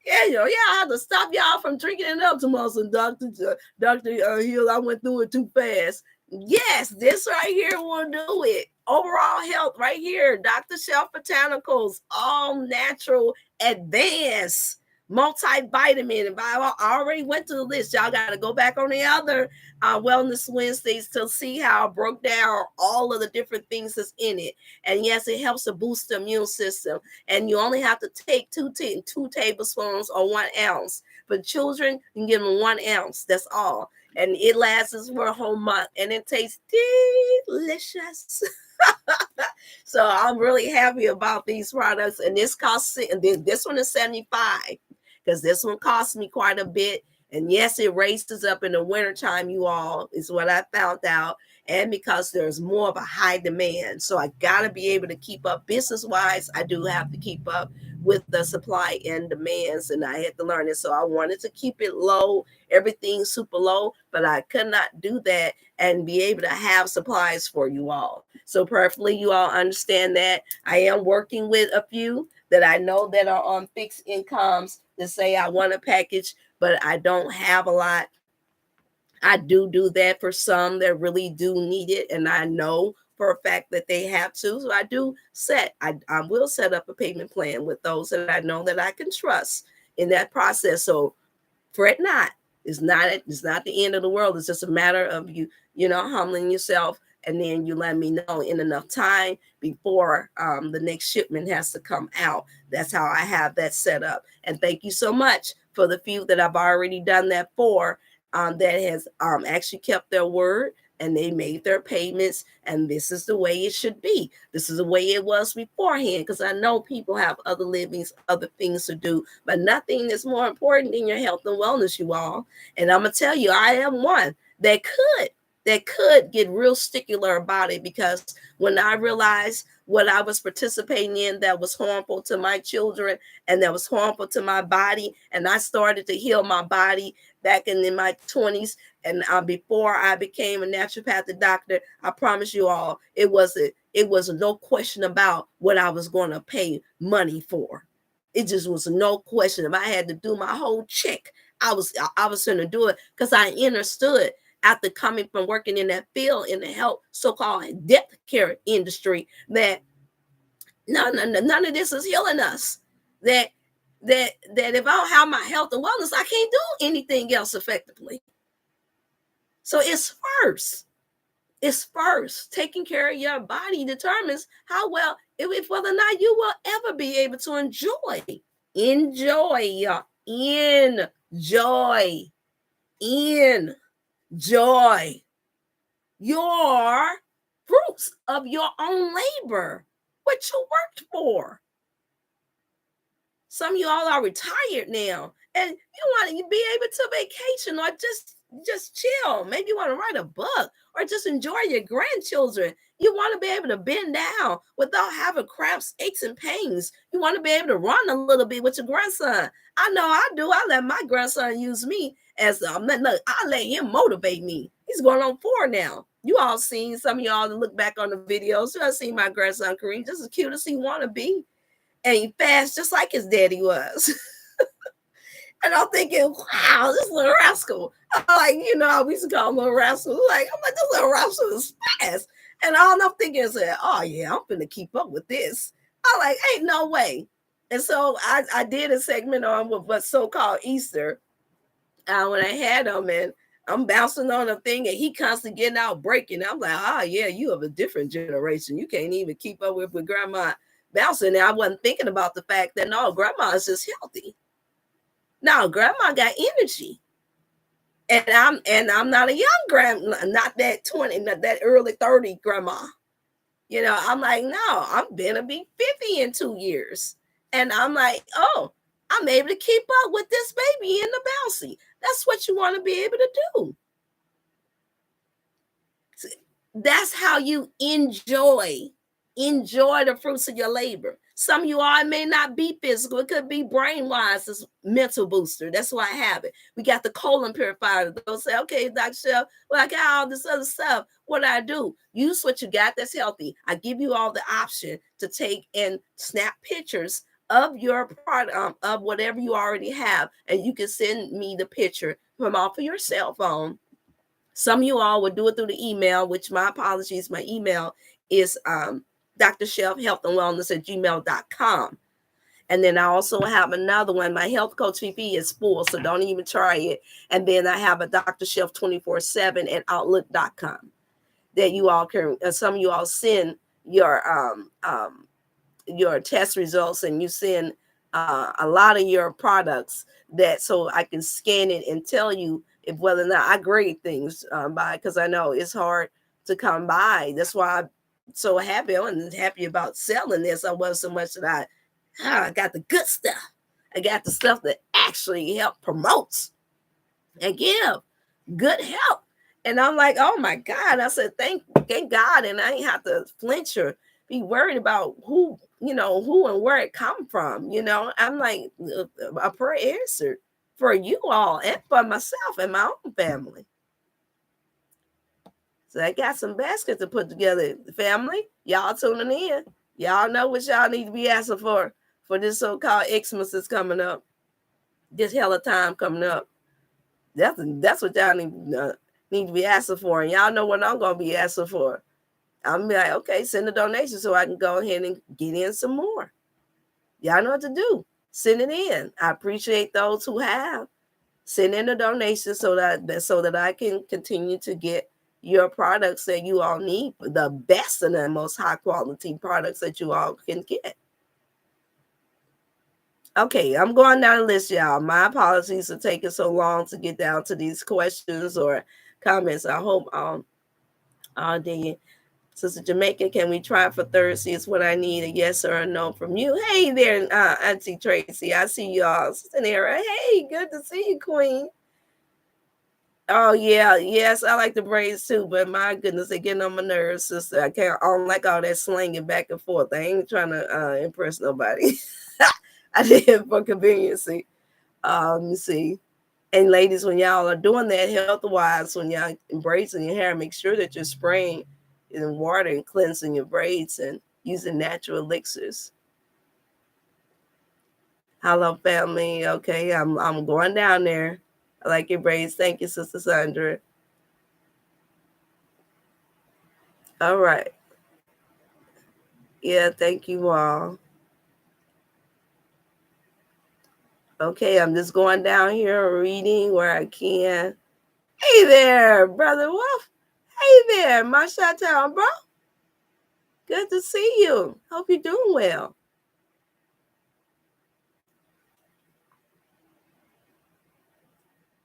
Yeah, I have to stop y'all from drinking it up too much. Dr. Hill, I went through it too fast. Yes, this right here will do it. Overall health right here. Dr.Chef Botanicals, all natural, advanced multivitamin. And I already went to the list. Y'all got to go back on the other Wellness Wednesdays to see how I broke down all of the different things that's in it. And yes, it helps to boost the immune system. And you only have to take 2 tablespoons or 1 ounce. For children, you can give them 1 ounce. That's all. And it lasts for a whole month. And it tastes delicious. So I'm really happy about these products. And this costs, and this one is $75, because this one cost me quite a bit. And yes, it raises up in the wintertime, you all, is what I found out. and because there's more of a high demand. So I got to be able to keep up business wise. I do have to keep up with the supply and demands, and I had to learn it. So I wanted to keep it low, everything super low, but I could not do that and be able to have supplies for you all. So prayerfully, you all understand that. I am working with a few that I know that are on fixed incomes to say I want a package, but I don't have a lot. I do that for some that really do need it, and I know for a fact that they have to. So I will set up a payment plan with those that I know that I can trust in that process. So fret not. It's not the end of the world. It's just a matter of you humbling yourself, and then you let me know in enough time before the next shipment has to come out. That's how I have that set up. And thank you so much for the few that I've already done that for, that has actually kept their word, and they made their payments, and this is the way it should be. This is the way it was beforehand, because I know people have other livings, other things to do, but nothing is more important than your health and wellness, you all. And I'm gonna tell you, I am one that could get real stickler about it, because when I realized what I was participating in that was harmful to my children and that was harmful to my body, and I started to heal my body back in my 20s, and before I became a naturopathic doctor, I promise you all, it was no question about what I was going to pay money for. It just was no question. If I had to do my whole check, I was going to do it, because I understood after coming from working in that field in the health, so-called death care industry, that none of this is healing us. That if I don't have my health and wellness, I can't do anything else effectively. So it's first. Taking care of your body determines how well, if whether or not you will ever be able to enjoy, enjoy, enjoy your fruits of your own labor, what you worked for. Some of you all are retired now, and you want to be able to vacation, or just chill. Maybe you want to write a book, or just enjoy your grandchildren. You want to be able to bend down without having cramps, aches, and pains. You want to be able to run a little bit with your grandson. I know I do. I let my grandson use me as look, I let him motivate me. He's going on 4 now. You all seen, some of y'all that look back on the videos. You have seen my grandson Kareem, just as cute as he want to be, and he fast just like his daddy was. And I'm thinking, wow, this little rascal. I'm like, we used to call him little rascal. I'm like, this little rascal is fast. And all I'm thinking is that, oh yeah, I'm gonna keep up with this. I'm like, ain't no way. And so I did a segment on what's so-called Easter, when I had him, and I'm bouncing on a thing, and he constantly getting out breaking. I'm like, oh yeah, you have a different generation. You can't even keep up with grandma bouncing. And I wasn't thinking about the fact that no, grandma is just healthy. No, grandma got energy. And I'm not a young grandma, not that 20, not that early 30 grandma. I'm like, no, I'm gonna be 50 in 2 years. And I'm like, oh, I'm able to keep up with this baby in the bouncy. That's what you want to be able to do. That's how you enjoy the fruits of your labor. Some of you all, it may not be physical, it could be brain wise, it's mental booster. That's why I have it. We got the colon purifier. They'll say, okay, Dr. Chef, well, I got all this other stuff. What do I do? Use what you got that's healthy. I give you all the option to take and snap pictures of your product, of whatever you already have, and you can send me the picture from off of your cell phone. Some of you all would do it through the email, which my apologies, my email is Dr. Chef Health and Wellness at gmail.com. And then I also have another one. My health coach VP is full, so don't even try it. And then I have a Dr. Chef 24/7 at outlook.com that you all can, some of you all send your test results, and you send a lot of your products, that so I can scan it and tell you if whether or not I grade things by, because I know it's hard to come by. That's why I'm so happy. I wasn't happy about selling this. I wasn't so much that I got the good stuff. I got the stuff that actually help promotes and give good health. And I'm like, oh my God. I said, thank God. And I ain't have to flinch or be worried about who, who and where it come from. I'm like, a prayer answered for you all and for myself and my own family. So I got some baskets to put together. Family, y'all tuning in. Y'all know what y'all need to be asking for this so-called Xmas that's coming up. This hella time coming up. That's what y'all need to be asking for. And y'all know what I'm going to be asking for. I'm be like, okay, send a donation so I can go ahead and get in some more. Y'all know what to do. Send it in. I appreciate those who have. Send in a donation so that I can continue to get your products that you all need, the best and the most high quality products that you all can get. Okay, I'm going down the list, y'all. My apologies for taking so long to get down to these questions or comments. I hope the Sister Jamaica, can we try for Thursday? Is what I need, a yes or a no from you. Hey there, Auntie Tracy. I see y'all. Sister Nara. Hey, good to see you, Queen. Oh yeah, yes, I like the braids too, but my goodness, they're getting on my nerves, sister. I don't like all that slinging back and forth. I ain't trying to impress nobody. I did it for conveniency. Let me see. And ladies, when y'all are doing that health-wise, when y'all braiding your hair, make sure that you're spraying in water and cleansing your braids and using natural elixirs. Hello, family. Okay, I'm going down there. I like your braids. Thank you, Sister Sandra. All right. Yeah, thank you all. Okay, I'm just going down here reading where I can. Hey there, Brother Wolf. Hey there, my Town, bro. Good to see you. Hope you're doing well.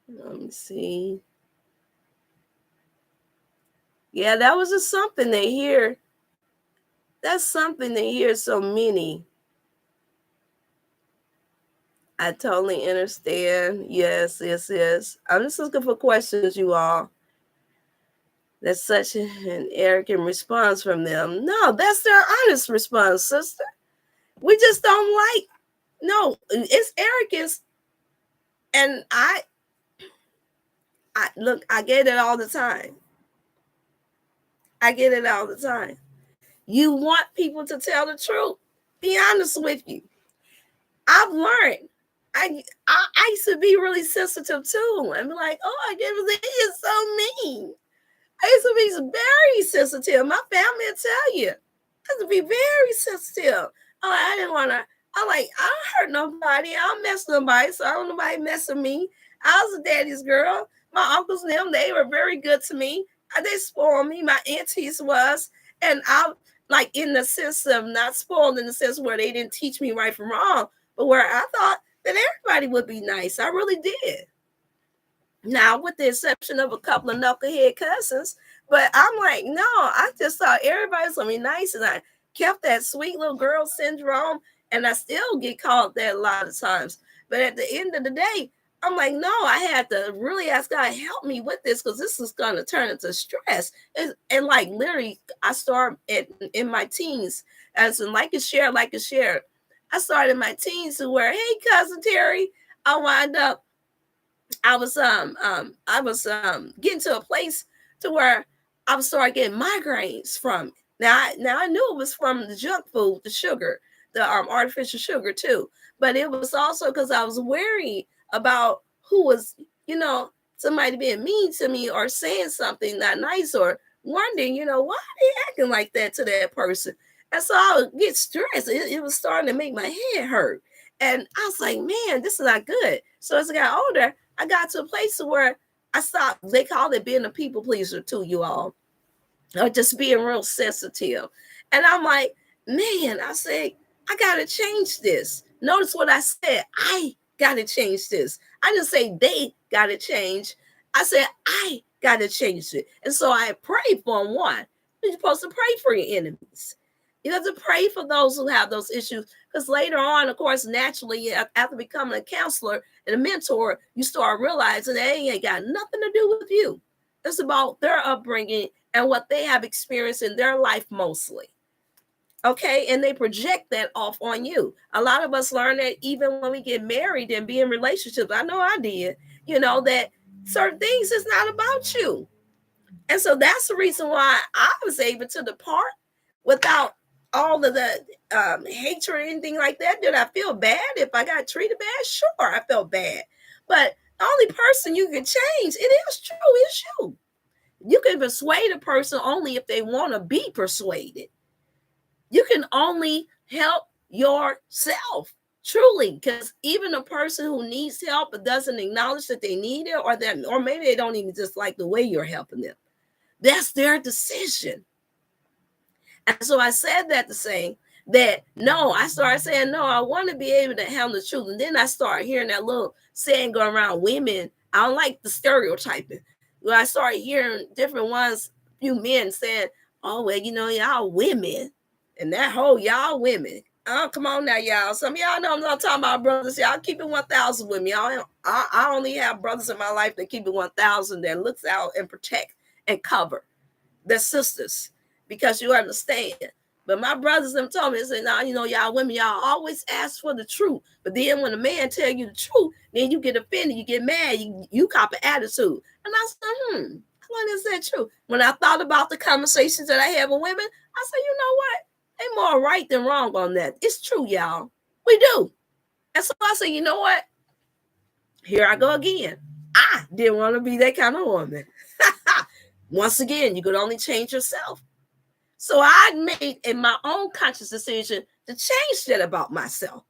Let me see. Yeah, that was just something to hear. That's something to hear so many. I totally understand. Yes, yes, yes. I'm just looking for questions, you all. That's such an arrogant response from them. No, that's their honest response, sister. We just don't like. No, it's arrogance. And I look, I get it all the time. I get it all the time. You want people to tell the truth. Be honest with you. I've learned. I used to be really sensitive too, and be like, oh, I can't believe it's so mean. I used to be very sensitive. My family will tell you. I used to be very sensitive. I didn't want to. I don't hurt nobody. I don't mess with nobody, so I don't nobody mess with me. I was a daddy's girl. My uncles and them, they were very good to me. They spoiled me. My aunties was, and I like in the sense of not spoiled in the sense where they didn't teach me right from wrong, but where I thought that everybody would be nice. I really did. Now, with the exception of a couple of knucklehead cousins, but I'm like, no, I just thought everybody's gonna be nice, and I kept that sweet little girl syndrome, and I still get called that a lot of times. But at the end of the day, I'm like, no, I had to really ask God help me with this because this is gonna turn into stress. And like literally, I started in my teens as in like a share. I started in my teens to where, hey, cousin Terry, I wind up I was getting to a place to where I was starting getting migraines from it. Now I knew it was from the junk food, the sugar, the artificial sugar too, but it was also because I was worried about who was, somebody being mean to me or saying something not nice or wondering, why are they acting like that to that person? And so I would get stressed. It was starting to make my head hurt. And I was like, man, this is not good. So as I got older, I got to a place where I stopped. They call it being a people pleaser too, you all, or just being real sensitive. And I'm like, man, I say, I got to change this. Notice what I said. I got to change this. I didn't say they got to change. I said, I got to change it. And so I prayed for them. One, you're supposed to pray for your enemies. You have to pray for those who have those issues because later on, of course, naturally, after becoming a counselor and a mentor, you start realizing they ain't got nothing to do with you. It's about their upbringing and what they have experienced in their life mostly. Okay, and they project that off on you. A lot of us learn that even when we get married and be in relationships. I know I did, that certain things is not about you. And so that's the reason why I was able to depart without all of the hatred or anything like that. Did I feel bad if I got treated bad? Sure, I felt bad. But the only person you can change, it is true, is you. You can persuade a person only if they want to be persuaded. You can only help yourself, truly, because even a person who needs help but doesn't acknowledge that they need it, or maybe they don't even just like the way you're helping them, that's their decision. And so I said that to say that no, I started saying, no, I want to be able to handle the truth. And then I started hearing that little saying going around, women, I don't like the stereotyping. Well, I started hearing different ones, few men saying, oh, well, y'all women. And that whole y'all women. Oh, come on now, y'all. Some of y'all know I'm not talking about brothers. Y'all keep it 1,000 with me. I only have brothers in my life that keep it 1,000, that looks out and protect and cover their sisters, because you understand. But my brothers them told me, they said, nah, y'all women, y'all always ask for the truth. But then when a man tell you the truth, then you get offended, you get mad, you cop an attitude. And I said, when is that true? When I thought about the conversations that I have with women, I said, you know what? They more right than wrong on that. It's true, y'all. We do. And so I said, you know what? Here I go again. I didn't want to be that kind of woman. Once again, you could only change yourself. So I made in my own conscious decision to change that about myself.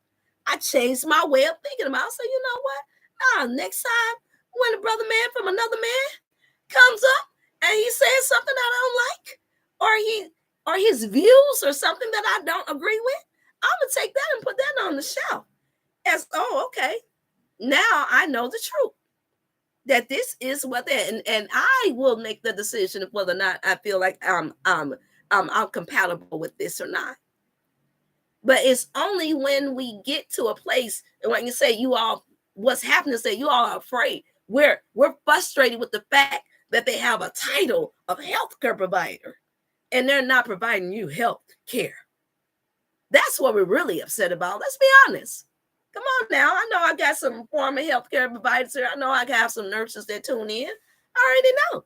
I changed my way of thinking about it. I said, you know what? Next time when a brother man from another man comes up and he says something that I don't like, or his views or something that I don't agree with, I'm gonna take that and put that on the shelf. As okay, now I know the truth. That this is what that, and I will make the decision of whether or not I feel like I'm compatible with this or not. But it's only when we get to a place, and when you say what's happening is that you all are afraid. We're frustrated with the fact that they have a title of healthcare provider, and they're not providing you health care. That's what we're really upset about. Let's be honest. Come on now. I know I got some former healthcare providers here. I know I have some nurses that tune in. I already know.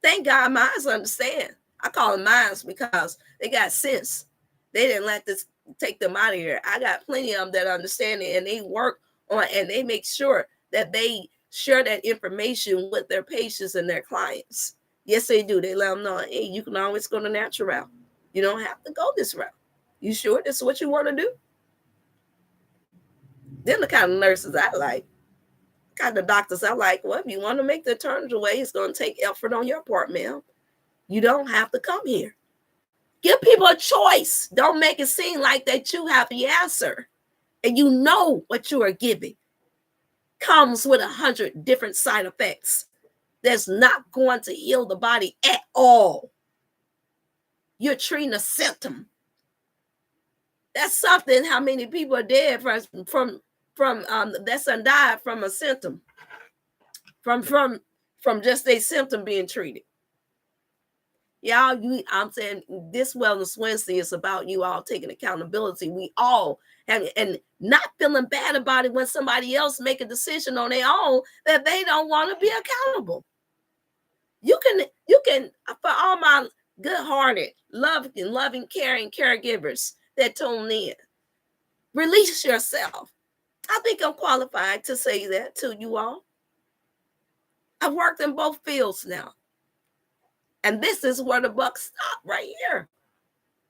Thank God mines understand. I call them mines because they got sense. They didn't let this take them out of here. I got plenty of them that understand it, and they work on, and they make sure that they share that information with their patients and their clients. Yes, they do. They let them know, hey, you can always go the natural route. You don't have to go this route. You sure this is what you want to do? They're the kind of nurses I like. Kind of doctors I like. Well, if you want to make the turns away, it's going to take effort on your part, ma'am. You don't have to come here. Give people a choice. Don't make it seem like that you have the answer. And you know what you are giving comes with 100 different side effects that's not going to heal the body at all. You're treating a symptom. That's something. How many people are dead from that's died from a symptom, from just a symptom being treated. Y'all, I'm saying this Wellness Wednesday is about you all taking accountability. We all have, and not feeling bad about it when somebody else make a decision on their own that they don't want to be accountable. You can, for all my good-hearted, loving, caring caregivers that tune in, release yourself. I think I'm qualified to say that to you all. I've worked in both fields now. And this is where the bucks stop, right here.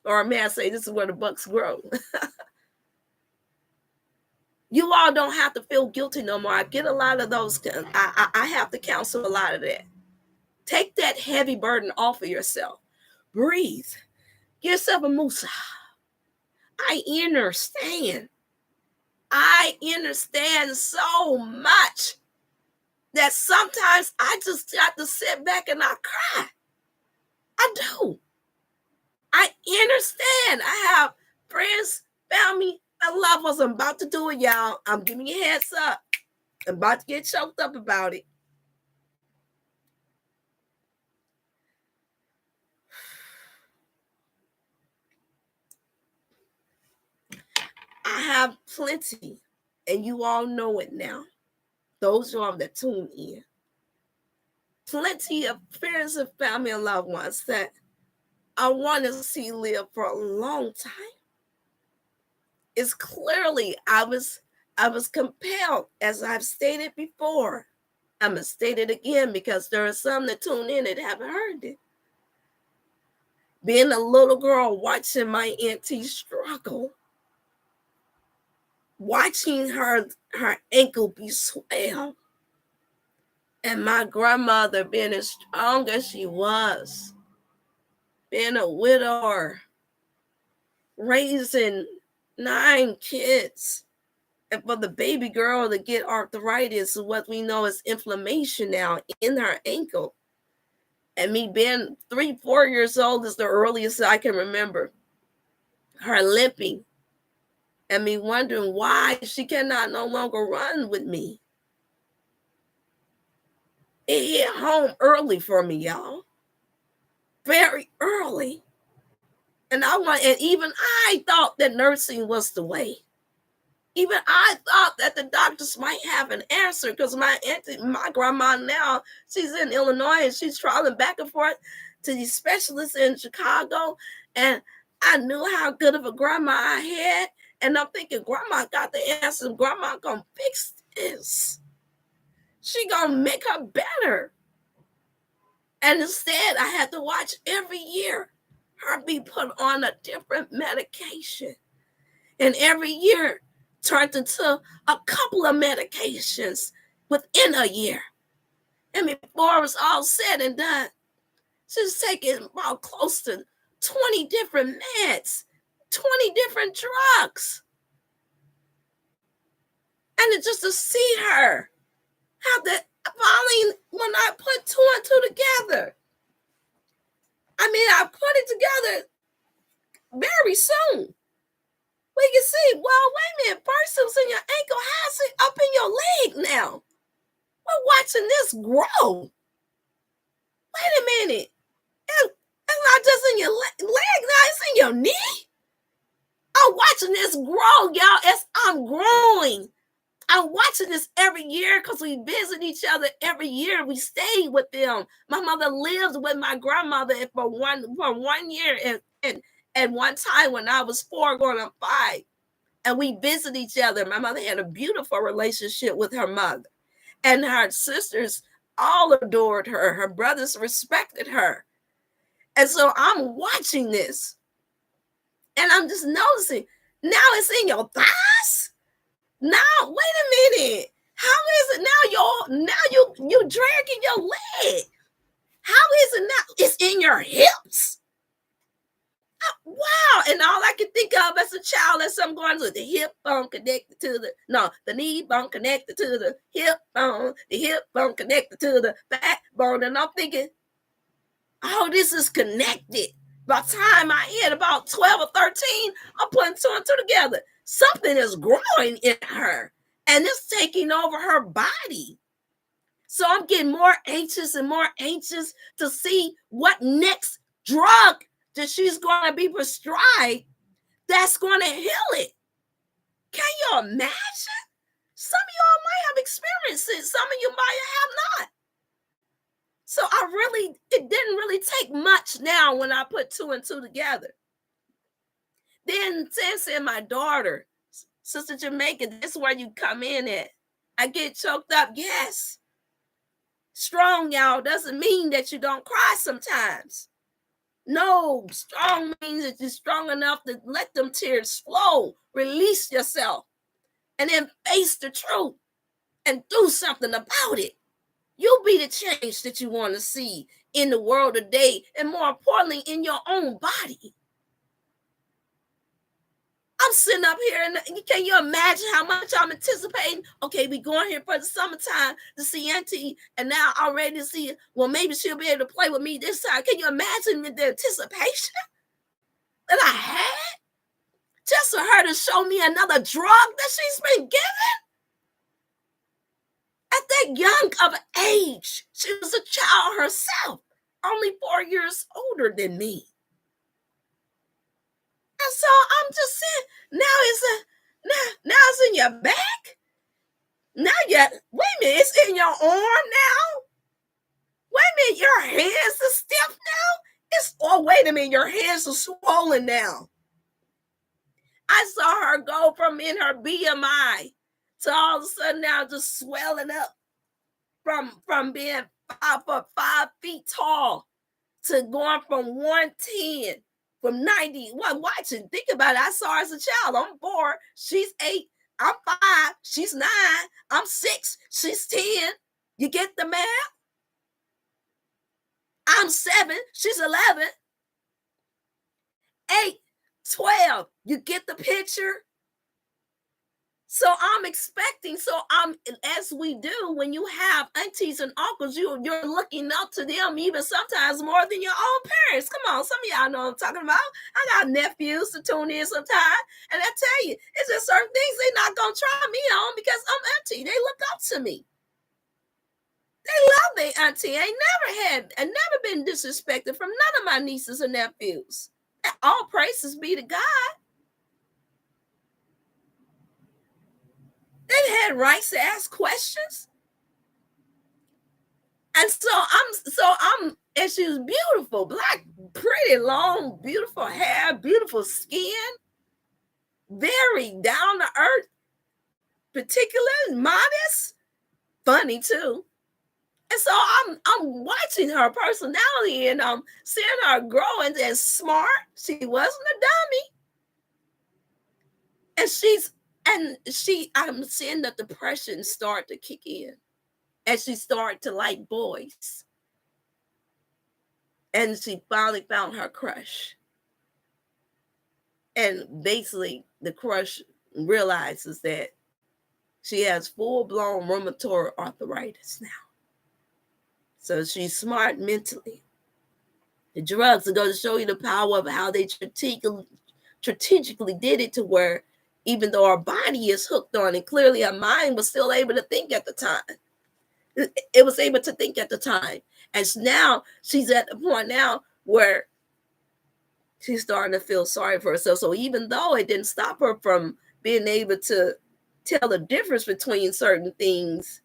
Or may I say, this is where the bucks grow. You all don't have to feel guilty no more. I get a lot of those. I have to counsel a lot of that. Take that heavy burden off of yourself. Breathe. Give yourself a musa. I understand. I understand so much that sometimes I just got to sit back and I cry. I do. I understand. I have friends, family, and loved ones. I'm about to do it, y'all. I'm giving you a heads up. I'm about to get choked up about it. have plenty, and you all know it now, those of you that tune in, plenty of friends and family and loved ones that I want to see live for a long time. It's clearly I was compelled, as I've stated before. I'm gonna state it again because there are some that tune in that haven't heard it. Being a little girl watching my auntie struggle, watching her ankle be swelled, and my grandmother being as strong as she was, being a widower, raising 9 kids, and for the baby girl to get arthritis, what we know is inflammation now in her ankle. And me being 3-4 years old is the earliest I can remember her limping, and me wondering why she cannot no longer run with me. It hit home early for me, y'all. Very early. And even I thought that nursing was the way. Even I thought that the doctors might have an answer, because my grandma now, she's in Illinois and she's traveling back and forth to these specialists in Chicago. And I knew how good of a grandma I had. And I'm thinking, grandma got the answer. Grandma gonna fix this. She gonna make her better. And instead, I had to watch every year her be put on a different medication. And every year turned into a couple of medications within a year. And before it was all said and done, she's taking about close to 20 different meds, 20 different drugs. And it's just to see her, how that finally, when I put 2 and 2 together, I put it together very soon. We can see, well, wait a minute, first it was in your ankle, how's it up in your leg now? We're watching this grow. Wait a minute. It's not just in your leg now, it's in your knee. I'm watching this grow, y'all, as I'm growing. I'm watching this every year because we visit each other every year. We stay with them. My mother lived with my grandmother for one year and one time when I was 4 going on 5. And we visit each other. My mother had a beautiful relationship with her mother. And her sisters all adored her. Her brothers respected her. And so I'm watching this. And I'm just noticing, now it's in your thighs? Now, wait a minute. How is it now you dragging your leg? How is it now? It's in your hips. Wow. And all I can think of as a child is I'm going to the hip bone connected to the knee bone connected to the hip bone connected to the backbone. And I'm thinking, oh, this is connected. By the time I hit about 12 or 13, I'm putting 2 and 2 together. Something is growing in her and it's taking over her body. So I'm getting more anxious and more anxious to see what next drug that she's going to be prescribed that's going to heal it. Can you imagine? Some of y'all might have experienced it. Some of you might have not. So it didn't really take much now when I put 2 and 2 together. Then since my daughter, Sister Jamaica, this is where you come in at. I get choked up, yes. Strong, y'all, doesn't mean that you don't cry sometimes. No, strong means that you're strong enough to let them tears flow, release yourself, and then face the truth and do something about it. You'll be the change that you want to see in the world today, and more importantly, in your own body. I'm sitting up here, and can you imagine how much I'm anticipating? Okay, we going here for the summertime to see Auntie, and now I'm ready to see, well, maybe she'll be able to play with me this time. Can you imagine the anticipation that I had just for her to show me another drug that she's been given? At that young of an age, she was a child herself, only 4 years older than me. And so I'm just saying, now Now it's in your back. Now you wait a minute, it's in your arm now. Wait a minute, your hands are stiff now. Wait a minute, your hands are swollen now. I saw her go from in her BMI to all of a sudden now just swelling up from being 5 feet tall to going from 110 from 90. Well, watch it. Think about it. I saw her as a child. I'm 4. She's 8. I'm 5. She's 9. I'm 6. She's 10. You get the math? I'm 7. She's 11. 8, 12. You get the picture? So I'm expecting, as we do, when you have aunties and uncles, you're looking up to them even sometimes more than your own parents. Come on, some of y'all know what I'm talking about. I got nephews to tune in sometimes, and I tell you, it's just certain things they're not going to try me on because I'm auntie. They look up to me. They love their auntie. I never been disrespected from none of my nieces and nephews. All praises be to God. They had rights to ask questions. And and she was beautiful, black, pretty, long, beautiful hair, beautiful skin, very down to earth, particular, modest, funny too. And so I'm watching her personality and I'm seeing her growing and smart. She wasn't a dummy. I'm seeing the depression start to kick in as she started to like boys. And she finally found her crush. And basically, the crush realizes that she has full-blown rheumatoid arthritis now. So she's smart mentally. The drugs are going to show you the power of how they strategically did it to where even though our body is hooked on it, clearly our mind was still able to think at the time. It was able to think at the time. And now she's at the point now where she's starting to feel sorry for herself. So even though it didn't stop her from being able to tell the difference between certain things,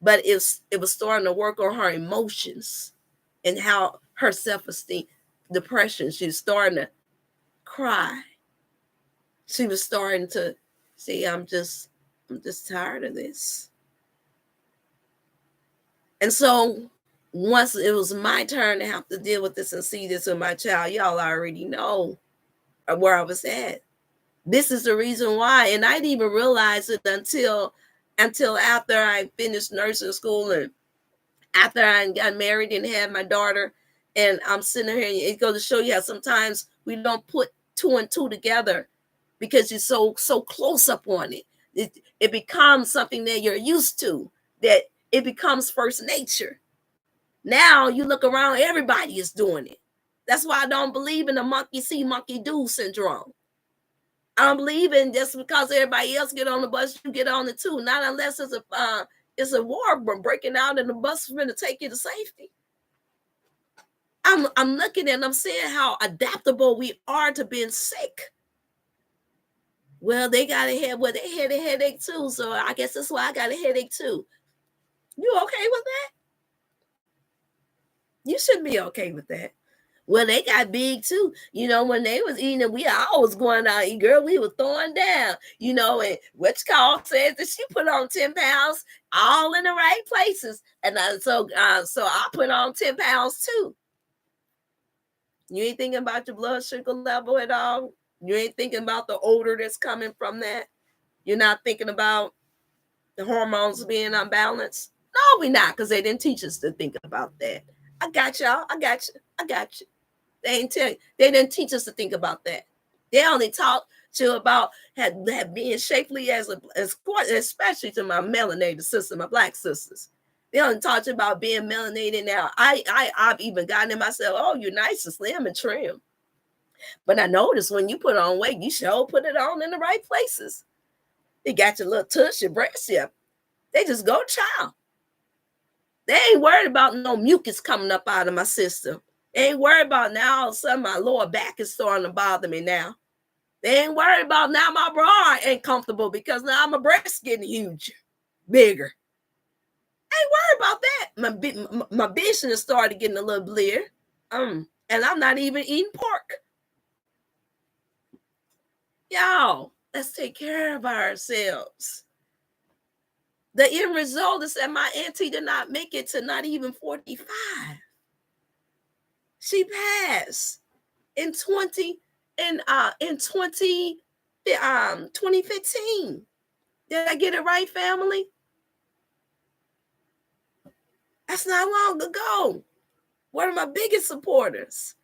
but it was starting to work on her emotions and how her self-esteem, depression, she was starting to cry. She was starting to say, I'm just tired of this. And so once it was my turn to have to deal with this and see this with my child, y'all already know where I was at. This is the reason why. And I didn't even realize it until after I finished nursing school and after I got married and had my daughter. And I'm sitting here and it goes to show you how sometimes we don't put 2 and 2 together because you're so close up on it. It becomes something that you're used to, that it becomes first nature. Now you look around, everybody is doing it. That's why I don't believe in the monkey see, monkey do syndrome. I don't believe in just because everybody else get on the bus, you get on it too. Not unless it's a war breaking out and the bus is going to take you to safety. I'm looking and I'm seeing how adaptable we are to being sick. Well, they got a head. Well, they had a headache too, so I guess that's why I got a headache too. You okay with that? You should be okay with that. Well, they got big too. You know, when they was eating, we always going out eat, girl. We were throwing down. You know, and what's called says that she put on 10 pounds, all in the right places, and so I put on 10 pounds too. You ain't thinking about your blood sugar level at all. You ain't thinking about the odor that's coming from that. You're not thinking about the hormones being unbalanced. No, we not, because they didn't teach us to think about that. I got y'all. I got you. They didn't teach us to think about that. They only taught you about have being shapely as especially to my melanated sister, my black sisters. They only taught you about being melanated. Now I've even gotten in myself. Oh, you're nice and slim and trim. But I noticed when you put on weight, you sure put it on in the right places. You got your little tush, your breast, yeah. They just go child. They ain't worried about no mucus coming up out of my system. They ain't worried about now all of a sudden my lower back is starting to bother me now. They ain't worried about now my bra ain't comfortable because now my breasts getting huge, bigger. Ain't worried about that. My business started getting a little blear. And I'm not even eating pork. Y'all, let's take care of ourselves. The end result is that my auntie did not make it to not even 45. She passed in 2015. Did I get it right, family? That's not long ago. One of my biggest supporters.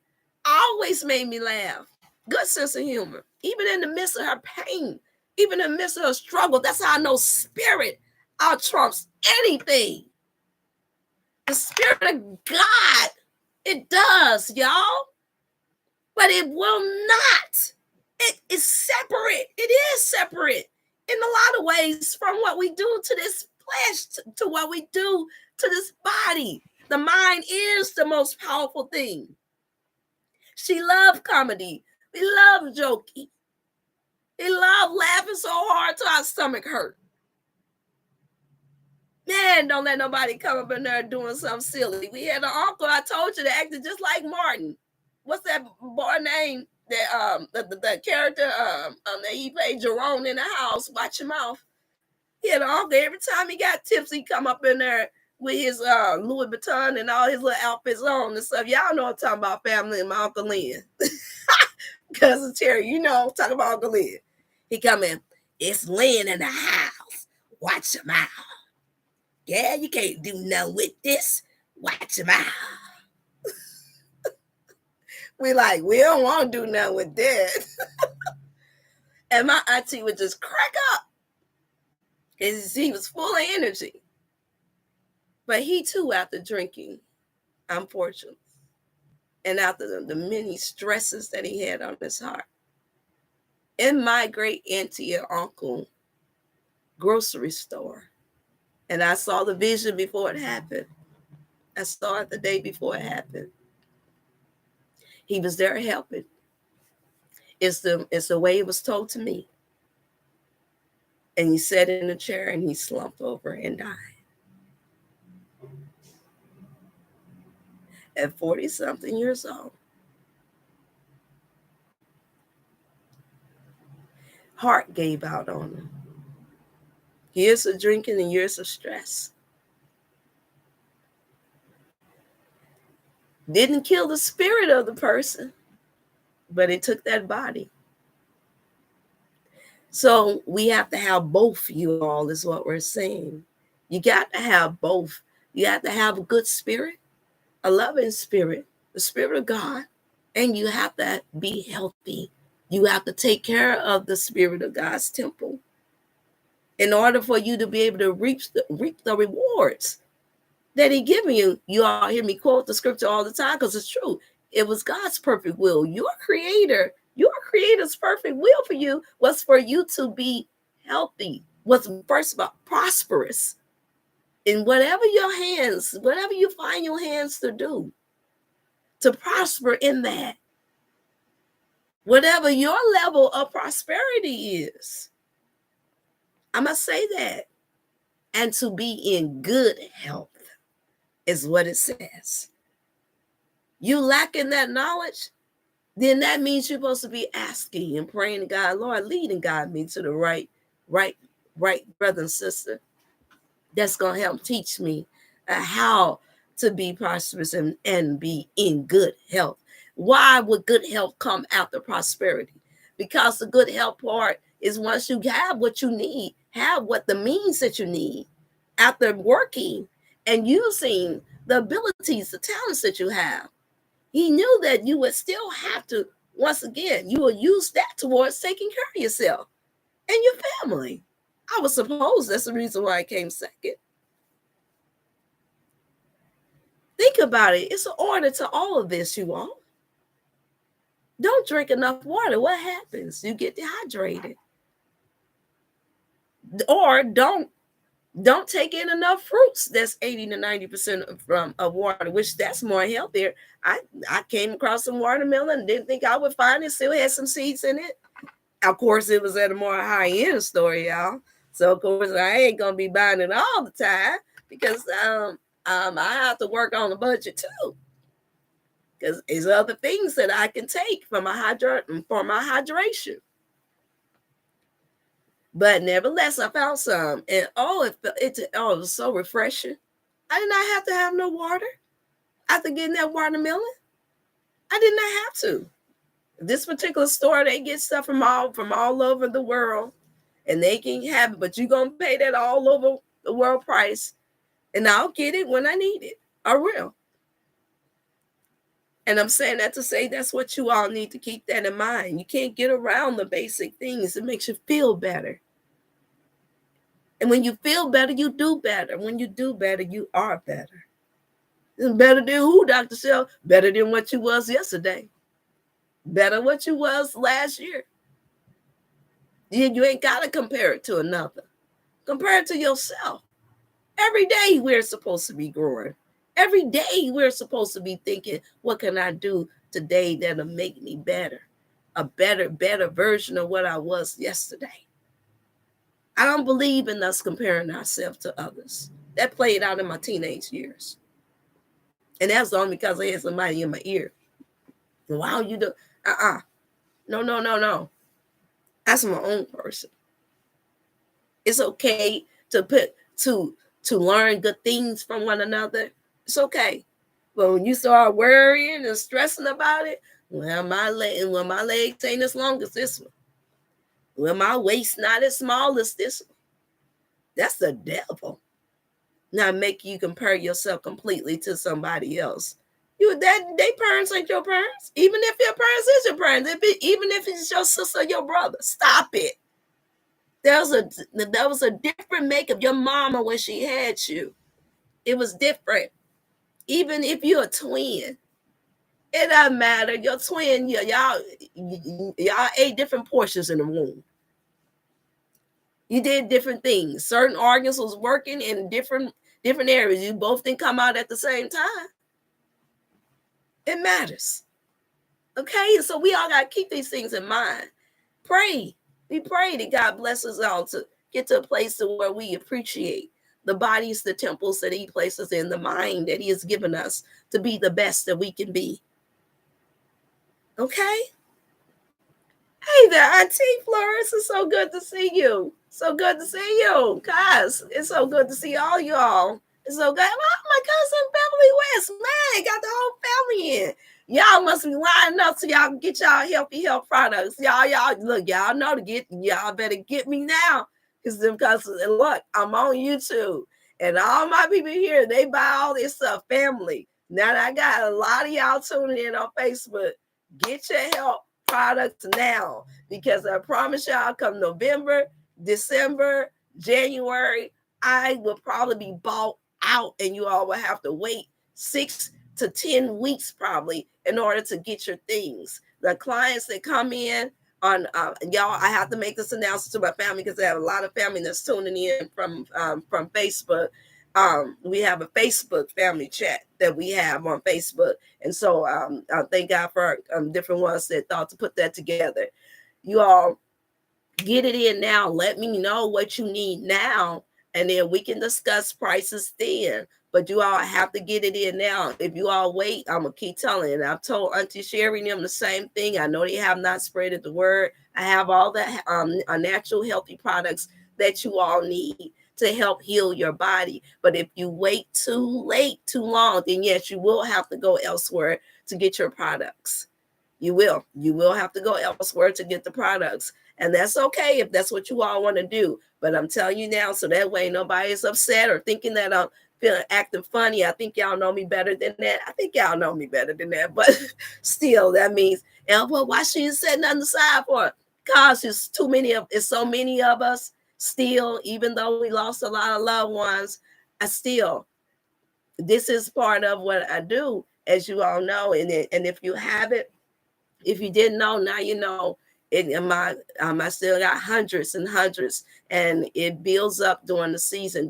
Always made me laugh. Good sense of humor. Even in the midst of her pain, even in the midst of her struggle. That's how I know spirit outtrumps anything. The spirit of God. It does, y'all. But it will not. It is separate. It is separate in a lot of ways from what we do to this flesh, to what we do to this body. The mind is the most powerful thing. She loved comedy. We love joking. We love laughing so hard till our stomach hurt. Man, don't let nobody come up in there doing something silly. We had an uncle, I told you, that acted just like Martin. What's that boy name? That the character that he played Jerome in the house. Watch your mouth. He had an uncle. Every time he got tipsy, he come up in there with his Louis Vuitton and all his little outfits on and stuff. Y'all know I'm talking about, family, and my Uncle Lynn. Cousin Terry, you know, talking about Uncle Lynn. He come in, it's Lynn in the house. Watch your mouth. Yeah, you can't do nothing with this. Watch your mouth. We like, we don't want to do nothing with that. And my auntie would just crack up. Because he was full of energy. But he too, after drinking, unfortunately, and after the many stresses that he had on his heart, in my great auntie and uncle grocery store, and I saw the vision before it happened. I saw it the day before it happened. He was there helping. It's the way it was told to me. And he sat in a chair and he slumped over and died. At 40-something years old. Heart gave out on him. Years of drinking and years of stress. Didn't kill the spirit of the person, but it took that body. So we have to have both, you all, is what we're saying. You got to have both. You have to have a good spirit, a loving spirit, the spirit of God, and you have to be healthy. You have to take care of the spirit of God's temple in order for you to be able to reap the rewards that He given you. You all hear me quote the scripture all the time because it's true. It was God's perfect will. Your creator's perfect will for you was for you to be healthy, was first about prosperous in whatever you find your hands to do, to prosper in that. Whatever your level of prosperity is, I must say that. And to be in good health is what it says. You lacking that knowledge, then that means you're supposed to be asking and praying to God, Lord, lead and guide me to the right brother and sister that's going to help teach me how to be prosperous and be in good health. Why would good health come after prosperity? Because the good health part is once you have what you need, have what the means that you need after working and using the abilities, the talents that you have. He knew that you would still have to, once again, you will use that towards taking care of yourself and your family. I would suppose that's the reason why I came second. Think about it. It's an order to all of this, you all. Don't drink enough water. What happens? You get dehydrated. Or don't take in enough fruits. That's 80 to 90% of water, which that's more healthier. I came across some watermelon and didn't think I would find it. Still had some seeds in it. Of course, it was at a more high-end store, y'all. So, of course, I ain't going to be buying it all the time because I have to work on the budget too. Because there's other things that I can take for my hydration. But nevertheless, I found some, and it was so refreshing. I did not have to have no water after getting that watermelon. I did not have to. This particular store, they get stuff from all over the world, and they can have it, but you're gonna pay that all over the world price, and I'll get it when I need it. I will. And I'm saying that to say that's what you all need to keep that in mind. You can't get around the basic things. It makes you feel better. And when you feel better, you do better. When you do better, you are better. Better than who, Dr. Chef? Better than what you was yesterday. Better what you was last year. You ain't got to compare it to another. Compare it to yourself. Every day we're supposed to be growing. Every day we're supposed to be thinking, what can I do today that'll make me better? A better version of what I was yesterday. I don't believe in us comparing ourselves to others. That played out in my teenage years. And that's only because I had somebody in my ear. Why don't you do? No. That's my own person. It's okay to learn good things from one another. It's okay. But when you start worrying and stressing about it, well, my legs ain't as long as this one. Well, my waist not as small as this one. That's the devil. Not make you compare yourself completely to somebody else. They parents ain't your parents. Even if your parents is your parents, even if it's your sister or your brother, stop it. There was a different makeup. Your mama when she had you, it was different. Even if you're a twin, it doesn't matter. Your twin, y'all ate different portions in the womb. You did different things. Certain organs was working in different areas. You both didn't come out at the same time. It matters. Okay, so we all got to keep these things in mind. Pray. We pray that God bless us all to get to a place to where we appreciate the bodies, the temples that He places in, the mind that He has given us to be the best that we can be. Okay? Hey there, Auntie Flores. It's so good to see you. So good to see you. Guys, it's so good to see all y'all. It's so good. Oh, my cousin Beverly West. Man, got the whole family in. Y'all must be lining up so y'all can get y'all healthy health products. Y'all look, y'all know y'all better get me now. Because look, I'm on YouTube. And all my people here, they buy all this stuff, family. Now I got a lot of y'all tuning in on Facebook. Get your health products now, because I promise y'all, come November, December, January, I will probably be bought out, and you all will have to wait 6 to 10 weeks probably in order to get your things. The clients that come in on y'all, I have to make this announcement to my family because I have a lot of family that's tuning in from Facebook. We have a Facebook family chat that we have on Facebook. And so I thank God for different ones that thought to put that together. You all get it in now. Let me know what you need now, and then we can discuss prices then. But you all have to get it in now. If you all wait, I'm going to keep telling. And I've told Auntie Sherry and them the same thing. I know they have not spreaded the word. I have all the natural healthy products that you all need to help heal your body. But if you wait too long, then yes, you will have to go elsewhere to get your products. You will have to go elsewhere to get the products. And that's okay if that's what you all want to do. But I'm telling you now, so that way nobody is upset or thinking that I'm acting funny. I think y'all know me better than that. I think y'all know me better than that. But still, that means, and well, why she set nothing aside for it? Because it's so many of us still, even though we lost a lot of loved ones, this is part of what I do, as you all know. And if you haven't, if you didn't know, now you know. I still got hundreds and hundreds, and it builds up during the season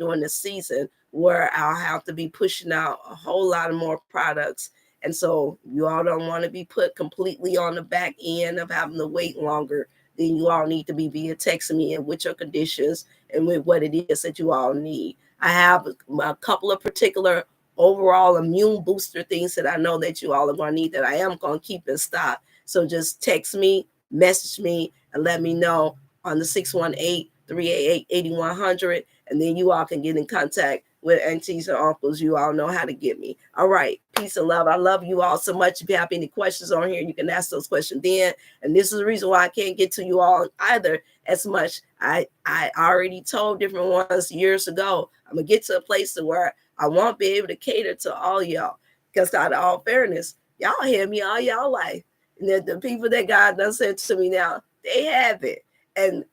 where I'll have to be pushing out a whole lot of more products. And so you all don't want to be put completely on the back end of having to wait longer then you all need to be via texting me and with your conditions and with what it is that you all need. I have a couple of particular overall immune booster things that I know that you all are going to need that I am going to keep in stock. So just text me, message me, and let me know on the 618-388-8100. And then you all can get in contact with aunties and uncles. You all know how to get me. All right. Peace and love. I love you all so much. If you have any questions on here, you can ask those questions then. And this is the reason why I can't get to you all either as much. I already told different ones years ago, I'm going to get to a place to where I won't be able to cater to all y'all. Because out of all fairness, y'all hear me all y'all life. And the people that God done said to me now, they have it. And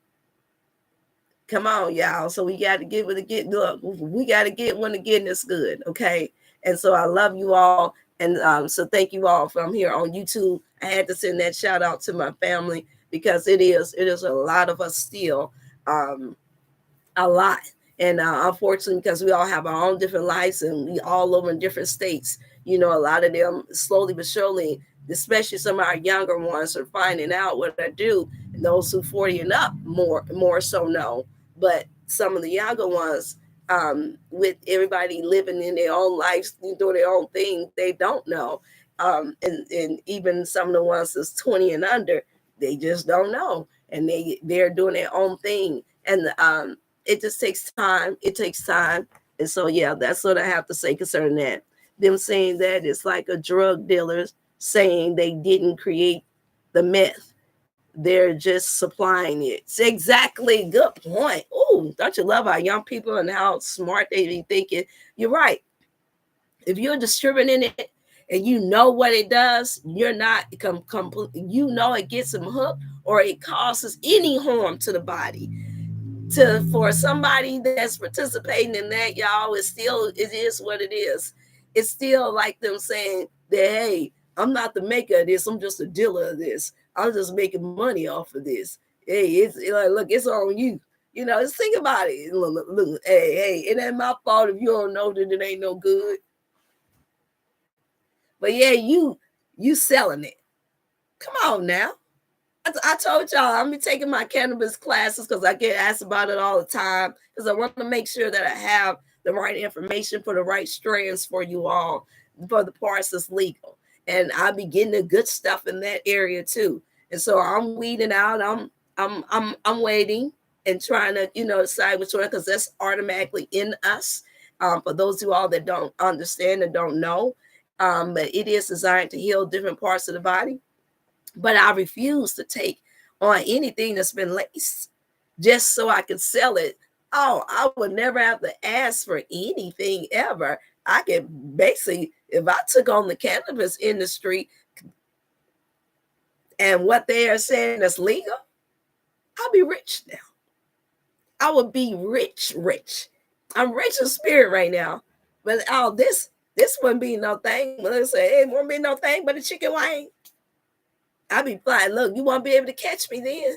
come on, y'all. So we got to get when the get. Look, we got to get when the getting is good, okay? And so I love you all, and so thank you all from here on YouTube. I had to send that shout out to my family because it is a lot of us still, a lot. And unfortunately, because we all have our own different lives and we all over in different states, you know, a lot of them slowly but surely, especially some of our younger ones, are finding out what I do. And those who 40 and up more so know. But some of the younger ones, with everybody living in their own lives, doing their own thing, they don't know. And even some of the ones that's 20 and under, they just don't know. And they're doing their own thing. And it just takes time. It takes time. And so, yeah, that's what I have to say concerning that. Them saying that it's like a drug dealer saying they didn't create the meth. They're just supplying it. It's exactly. Good point. Oh, don't you love our young people and how smart they be thinking? You're right. If you're distributing it and you know what it does, you're not you know it gets them hooked or it causes any harm to the body. For somebody that's participating in that, y'all, it is what it is. It's still like them saying that, hey, I'm not the maker of this, I'm just a dealer of this. I'm just making money off of this. Hey, it's like, look, it's on you. You know, just think about it. Look, hey, it ain't my fault if you don't know that it ain't no good. But yeah, you selling it. Come on now. I told y'all I'm be taking my cannabis classes because I get asked about it all the time because I want to make sure that I have the right information for the right strands for you all for the parts that's legal. And I'll be getting the good stuff in that area too. And so I'm weeding out. I'm waiting and trying to, decide which one, because that's automatically in us. For those of you all that don't understand and don't know, but it is designed to heal different parts of the body. But I refuse to take on anything that's been laced just so I can sell it. Oh, I would never have to ask for anything ever. I could basically, if I took on the cannabis industry and what they are saying is legal, I'll be rich now. I would be rich. I'm rich in spirit right now. But this wouldn't be no thing. Let's say it won't be no thing but a chicken wing. I'll be flying. Look, you won't be able to catch me then.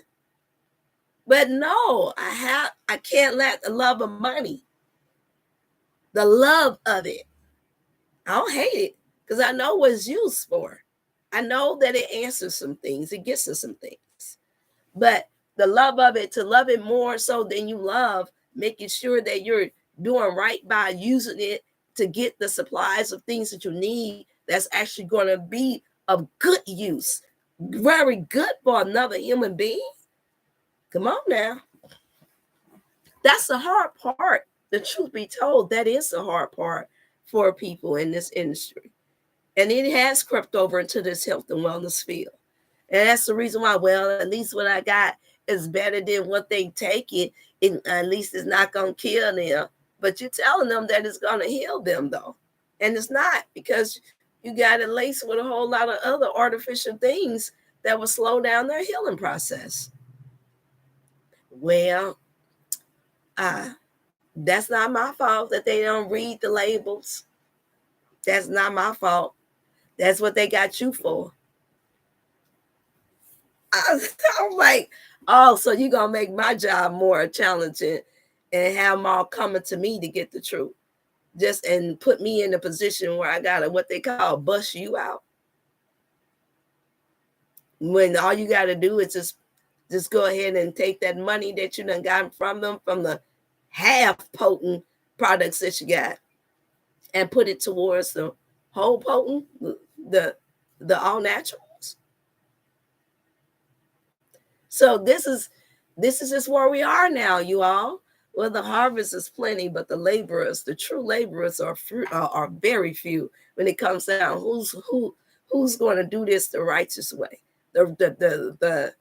But no, I can't let the love of money, the love of it. I don't hate it because I know what it's used for. I know that it answers some things. It gets us some things. But the love of it, to love it more so than you love, making sure that you're doing right by using it to get the supplies of things that you need that's actually going to be of good use. Very good for another human being. Come on now. That's the hard part. The truth be told, that is the hard part for people in this industry. And it has crept over into this health and wellness field. And that's the reason why, well, at least what I got is better than what they take it. At least it's not going to kill them. But you're telling them that it's going to heal them, though. And it's not, because you got it laced with a whole lot of other artificial things that will slow down their healing process. Well, that's not my fault that they don't read the labels. That's not my fault. That's what they got you for. I'm like, oh, so you're going to make my job more challenging and have them all coming to me to get the truth. And put me in a position where I got to, what they call, bust you out. When all you got to do is just just go ahead and take that money that you done got from them, from the half potent products that you got, and put it towards the whole potent, the all naturals. So this is just where we are now, you all. Well, the harvest is plenty, but the laborers, the true laborers, are very few when it comes down. Who's going to do this the righteous way, the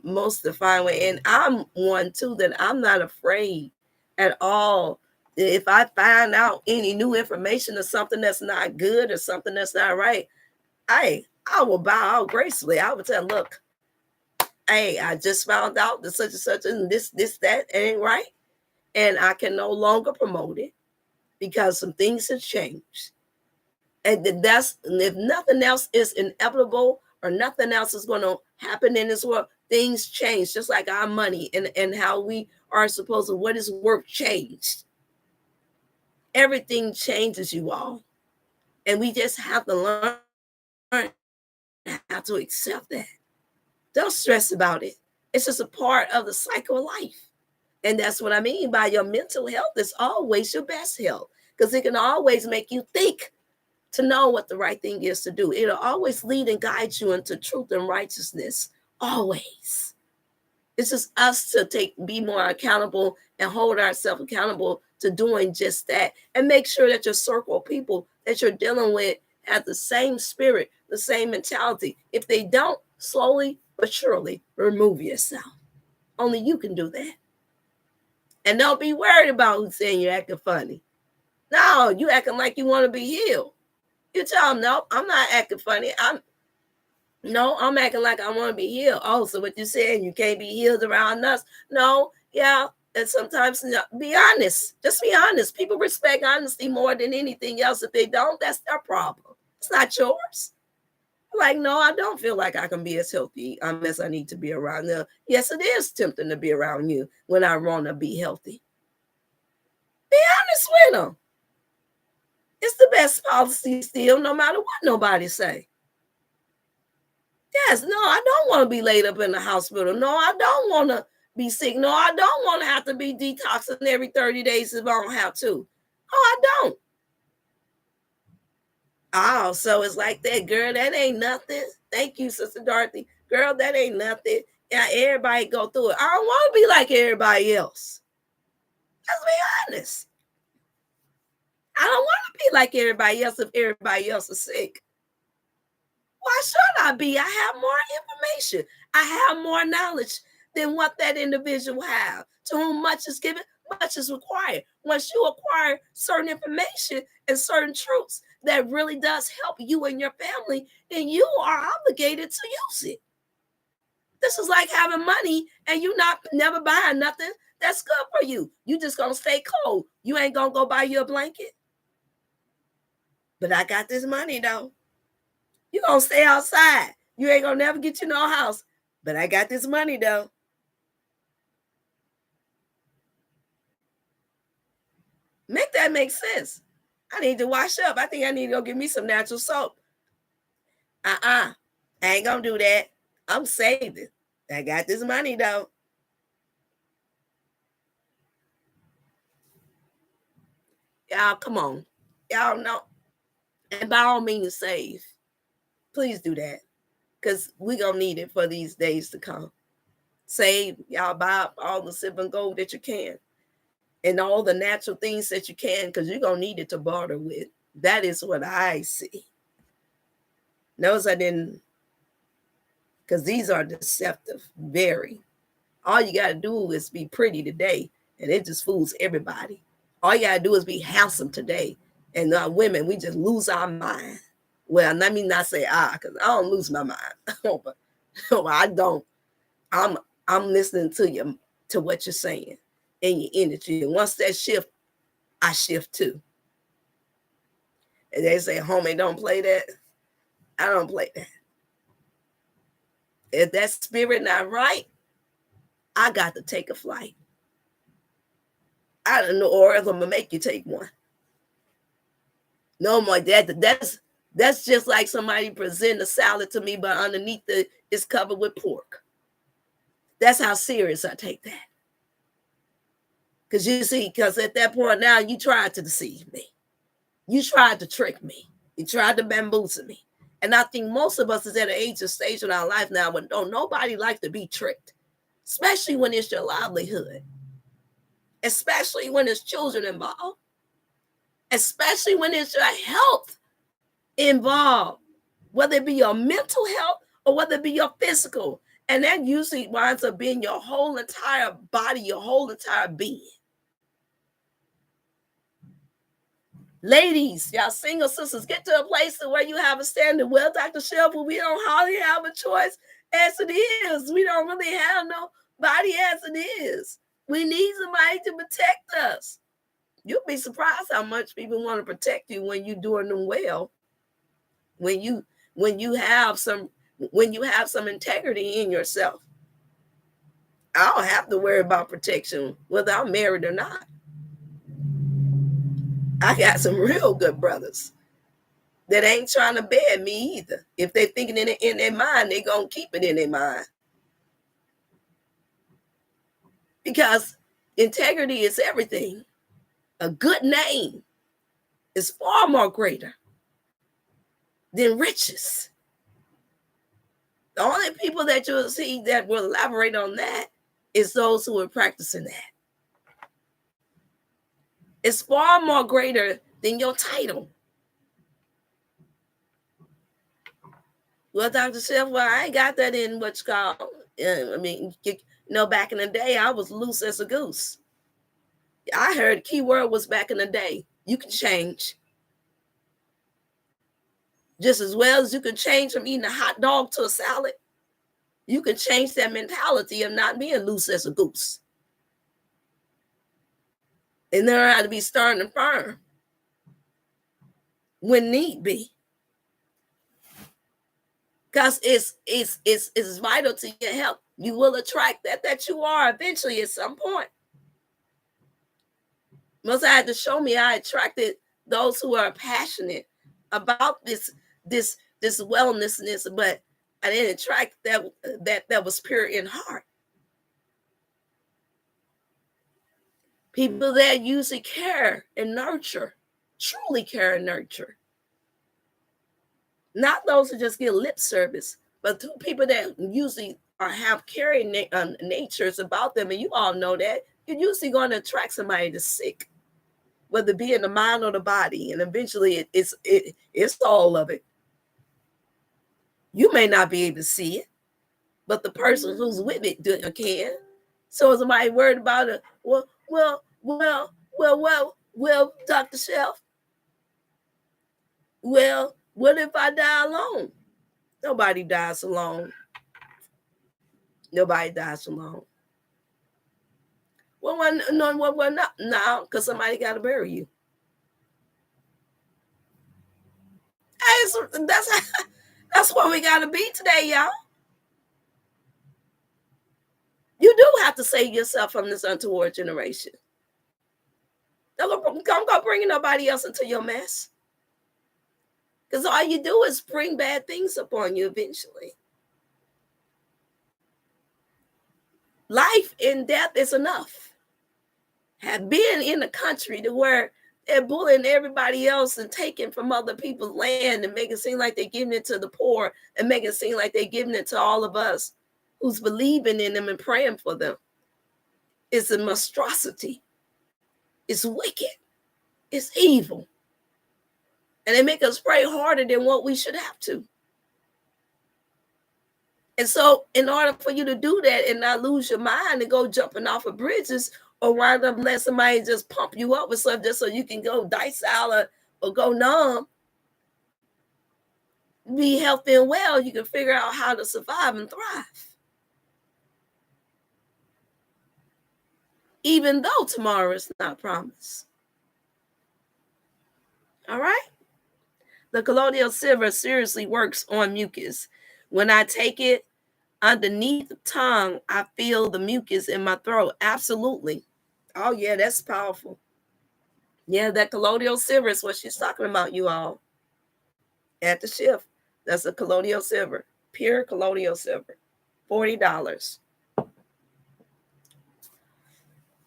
most defined way? And I'm one too that I'm not afraid at all. If I find out any new information or something that's not good or something that's not right, I will bow out gracefully. I would tell, look, hey, I just found out that such and such and this, that ain't right. And I can no longer promote it because some things have changed. And if nothing else is inevitable or nothing else is going to happen in this world, things change, just like our money and how we are supposed to, what is worth changed. Everything changes, you all. And we just have to learn how to accept that. Don't stress about it. It's just a part of the cycle of life. And that's what I mean by your mental health is always your best health, because it can always make you think to know what the right thing is to do. It'll always lead and guide you into truth and righteousness. Always. It's just us to be more accountable and hold ourselves accountable to doing just that, and make sure that your circle of people that you're dealing with have the same spirit, the same mentality. If they don't, slowly but surely remove yourself. Only you can do that. And don't be worried about who's saying you're acting funny. No, you acting like you want to be healed. You tell them, no, I'm not acting funny. I'm acting like I want to be healed. Oh, so what you saying, you can't be healed around us? No, yeah. And sometimes, be honest. Just be honest. People respect honesty more than anything else. If they don't, that's their problem. It's not yours. Like, no, I don't feel like I can be as healthy unless I need to be around them. Yes, it is tempting to be around you when I want to be healthy. Be honest with them. It's the best policy still, no matter what nobody say. Yes, no, I don't want to be laid up in the hospital. No, I don't want to be sick. No, I don't want to have to be detoxing every 30 days if I don't have to. Oh, I don't. Oh, so it's like that, girl. That ain't nothing. Thank you, Sister Dorothy. Girl, that ain't nothing. Yeah, everybody go through it. I don't want to be like everybody else. Let's be honest. I don't want to be like everybody else if everybody else is sick. Why should I be? I have more information. I have more knowledge than what that individual have. To whom much is given, much is required. Once you acquire certain information and certain truths that really does help you and your family, then you are obligated to use it. This is like having money and you never buying nothing that's good for you. You just gonna stay cold. You ain't gonna go buy you a blanket. But I got this money though. You gonna stay outside. You ain't gonna never get you no house. But I got this money though. Make that make sense. I need to wash up. I think I need to go get me some natural soap. I ain't gonna do that. I'm saving. I got this money though. Y'all, come on. Y'all know. And by all means, save. Please do that. Because we're gonna need it for these days to come. Save, y'all buy up all the silver and gold that you can. And all the natural things that you can, because you're gonna need it to barter with. That is what I see. Notice I didn't, because these are deceptive, very. All you got to do is be pretty today, and it just fools everybody. All you got to do is be handsome today. And women, we just lose our mind. Well, let me not say because I don't lose my mind. but I don't. I'm listening to you, to what you're saying and your energy. And once that shift, I shift too. And they say, homie, don't play that. I don't play that. If that spirit not right, I got to take a flight. I don't know, or else I'm gonna make you take one. No more. That's just like somebody present a salad to me, but underneath it's covered with pork. That's how serious I take that. Because you see, because at that point now, you tried to deceive me. You tried to trick me. You tried to bamboozle me. And I think most of us is at an age or stage in our life now when don't nobody like to be tricked, especially when it's your livelihood, especially when it's children involved, especially when it's your health involved, whether it be your mental health or whether it be your physical. And that usually winds up being your whole entire body, your whole entire being. Ladies, y'all single sisters, get to a place where you have a standard. Well, Dr. Chef, we don't hardly have a choice as it is. We don't really have nobody as it is. We need somebody to protect us. You'll be surprised how much people want to protect you when you're doing them well. When you have some integrity in yourself. I don't have to worry about protection whether I'm married or not. I got some real good brothers that ain't trying to bed me either. If they're thinking in their mind, they're going to keep it in their mind. Because integrity is everything. A good name is far more greater than riches. The only people that you'll see that will elaborate on that is those who are practicing that. It's far more greater than your title. Well, Dr. Chef, well, I ain't got that in what's called, back in the day, I was loose as a goose. I heard the key word was back in the day. You can change. Just as well as you can change from eating a hot dog to a salad. You can change that mentality of not being loose as a goose. And learn how to be stern and firm when need be. Because it's vital to your health. You will attract that you are eventually at some point. Most I had to show me I attracted those who are passionate about this wellnessness, but I didn't attract that was pure in heart. People that usually care and nurture, truly care and nurture. Not those who just get lip service, but people that usually have caring natures about them, and you all know that, you're usually going to attract somebody that's sick, whether it be in the mind or the body, and eventually it's all of it. You may not be able to see it, but the person who's with it can. So is somebody worried about it? Well, Dr. Chef. Well, what if I die alone? Nobody dies alone. Nobody dies alone. Well, not now, because somebody got to bury you. Hey, that's what we got to be today, y'all. You do have to save yourself from this untoward generation. Don't go bringing nobody else into your mess. Because all you do is bring bad things upon you eventually. Life and death is enough. Have been in a country to where they're bullying everybody else and taking from other people's land and making it seem like they're giving it to the poor and making it seem like they're giving it to all of us who's believing in them and praying for them. It's a monstrosity. It's wicked. It's evil. And they make us pray harder than what we should have to. And so in order for you to do that and not lose your mind and go jumping off of bridges or wind up letting somebody just pump you up with stuff just so you can go docile or go numb, be healthy and well, you can figure out how to survive and thrive. Even though tomorrow is not promised. All right? The colloidal silver seriously works on mucus. When I take it underneath the tongue, I feel the mucus in my throat. Absolutely. Oh, yeah, that's powerful. Yeah, that colloidal silver is what she's talking about, you all. At the shift. That's a colloidal silver. Pure colloidal silver. $40.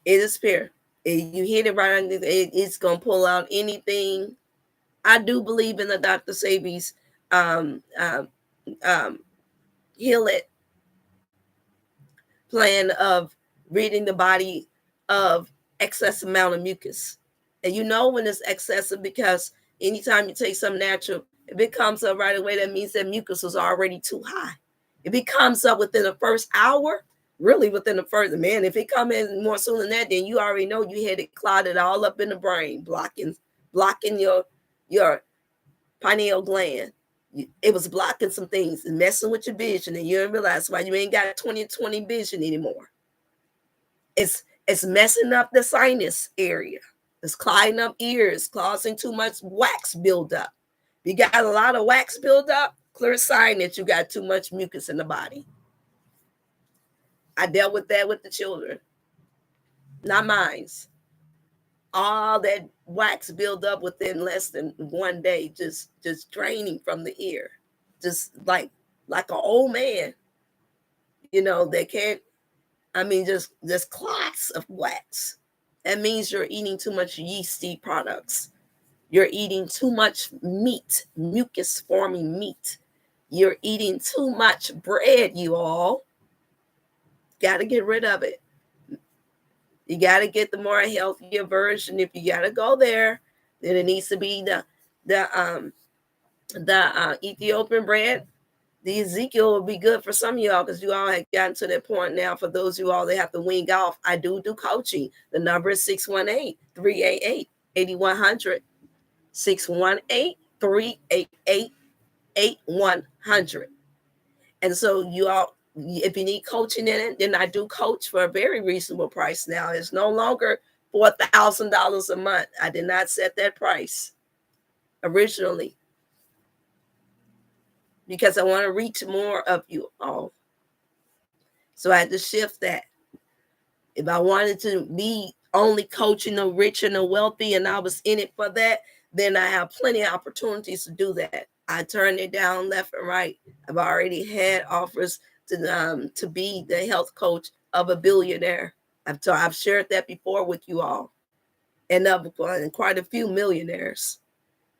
It is pure. You hit it right on it's gonna pull out anything. I do believe in the Dr. Sebi's um, um, um, heal it plan of ridding the body of excess amount of mucus. And you know when it's excessive because anytime you take some natural, if it comes up right away, that means that mucus was already too high. If it comes up within the first hour, really within the first, man, if it come in more soon than that, then you already know you had it clotted all up in the brain, blocking your pineal gland. It was blocking some things and messing with your vision, and you didn't realize why you ain't got 20/20 vision anymore. It's messing up the sinus area. It's clogging up ears, causing too much wax buildup. You got a lot of wax buildup, clear sign that you got too much mucus in the body. I dealt with that with the children, not mine's. All that wax build up within less than 1 day, just draining from the ear, just like an old man, they can't. I mean, just clots of wax. That means you're eating too much yeasty products. You're eating too much meat, mucus forming meat. You're eating too much bread, you all. Got to get rid of it. You got to get the more healthier version. If you got to go there, then it needs to be the Ethiopian bread. The Ezekiel will be good for some of y'all because you all have gotten to that point now. For those of you all that have to wing off, I do coaching. The number is 618-388-8100. 618-388-8100. And so you all, if you need coaching in it, then I do coach for a very reasonable price now. It's no longer $4,000 a month. I did not set that price originally because I want to reach more of you all. So I had to shift that. If I wanted to be only coaching the rich and the wealthy and I was in it for that, then I have plenty of opportunities to do that. I turned it down left and right. I've already had offers to be the health coach of a billionaire. I've shared that before with you all, and quite a few millionaires,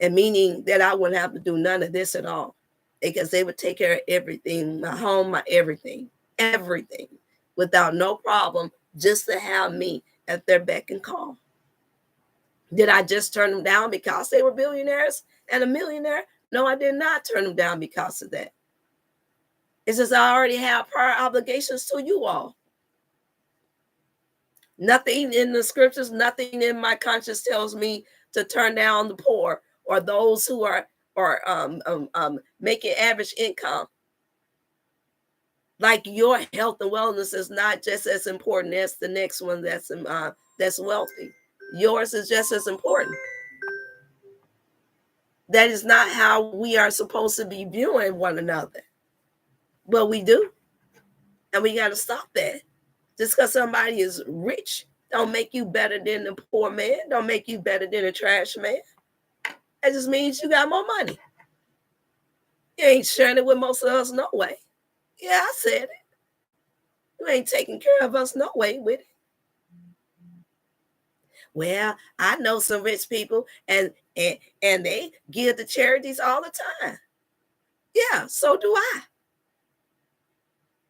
and meaning that I wouldn't have to do none of this at all because they would take care of everything, my home, my everything, without no problem, just to have me at their beck and call. Did I just turn them down because they were billionaires and a millionaire? No, I did not turn them down because of that. It's just I already have prior obligations to you all. Nothing in the scriptures, nothing in my conscience tells me to turn down the poor or those who are making average income. Like your health and wellness is not just as important as the next one that's wealthy. Yours is just as important. That is not how we are supposed to be viewing one another. But we do. And we got to stop that. Just because somebody is rich don't make you better than the poor man. Don't make you better than a trash man. That just means you got more money. You ain't sharing it with most of us no way. Yeah, I said it. You ain't taking care of us no way with it. Well, I know some rich people and they give to charities all the time. Yeah, so do I.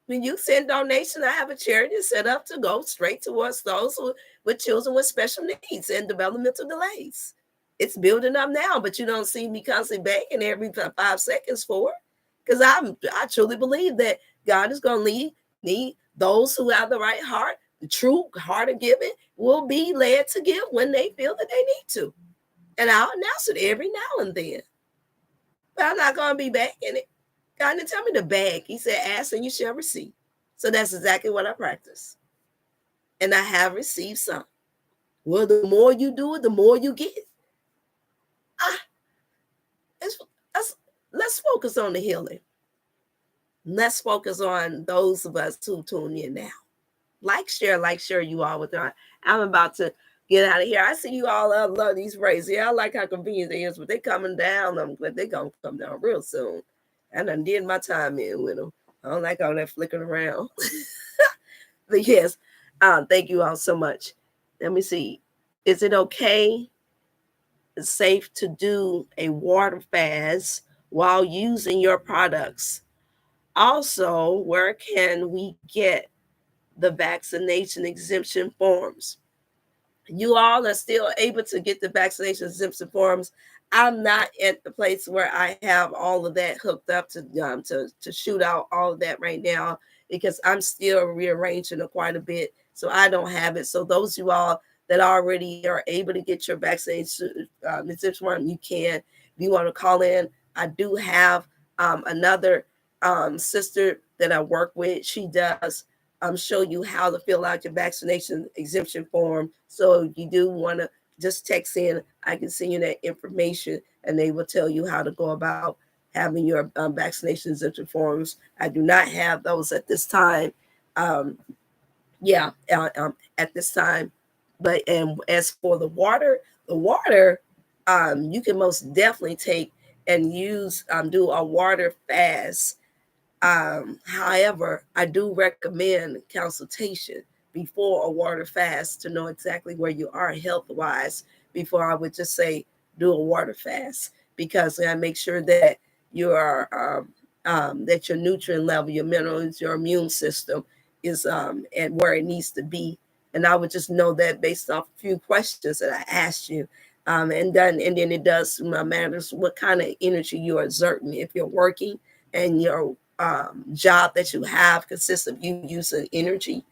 When you send donation, I have a charity set up to go straight towards those with children with special needs and developmental delays. It's building up now, but you don't see me constantly begging every 5 seconds for it. Because I truly believe that God is going to lead those who have the right heart, the true heart of giving, will be led to give when they feel that they need to. And I'll announce it every now and then. But I'm not going to be begging it. God didn't tell me to beg. He said, ask and you shall receive. So that's exactly what I practice. And I have received some. Well, the more you do it, the more you get. Let's focus on the healing. Let's focus on those of us who tune in now. Share you all with them. I'm about to get out of here. I see you all love these rays. Yeah, I like how convenient they is, but they coming down. But they gonna come down real soon. I done did my time in with them. I don't like all that flickering around. But yes, thank you all so much. Let me see. Is it okay, safe to do a water fast while using your products? Also, where can we get the vaccination exemption forms? You all are still able to get the vaccination exemption forms. I'm not at the place where I have all of that hooked up to shoot out all of that right now, because I'm still rearranging it quite a bit. So I don't have it. So those of you all that already are able to get your vaccination exemption form, you can. If you want to call in, I do have another sister that I work with. She does show you how to fill out your vaccination exemption form. So if you do want to just text in, I can send you that information and they will tell you how to go about having your vaccination exemption forms. I do not have those at this time. Um, at this time. But and as for the water, you can most definitely take and use do a water fast. However, I do recommend consultation before a water fast to know exactly where you are health wise before I would just say do a water fast, because I make sure that you are that your nutrient level, your minerals, your immune system is at where it needs to be. And I would just know that based off a few questions that I asked you. And then it does matters what kind of energy you are exerting. If you're working and your job that you have consists of you using energy,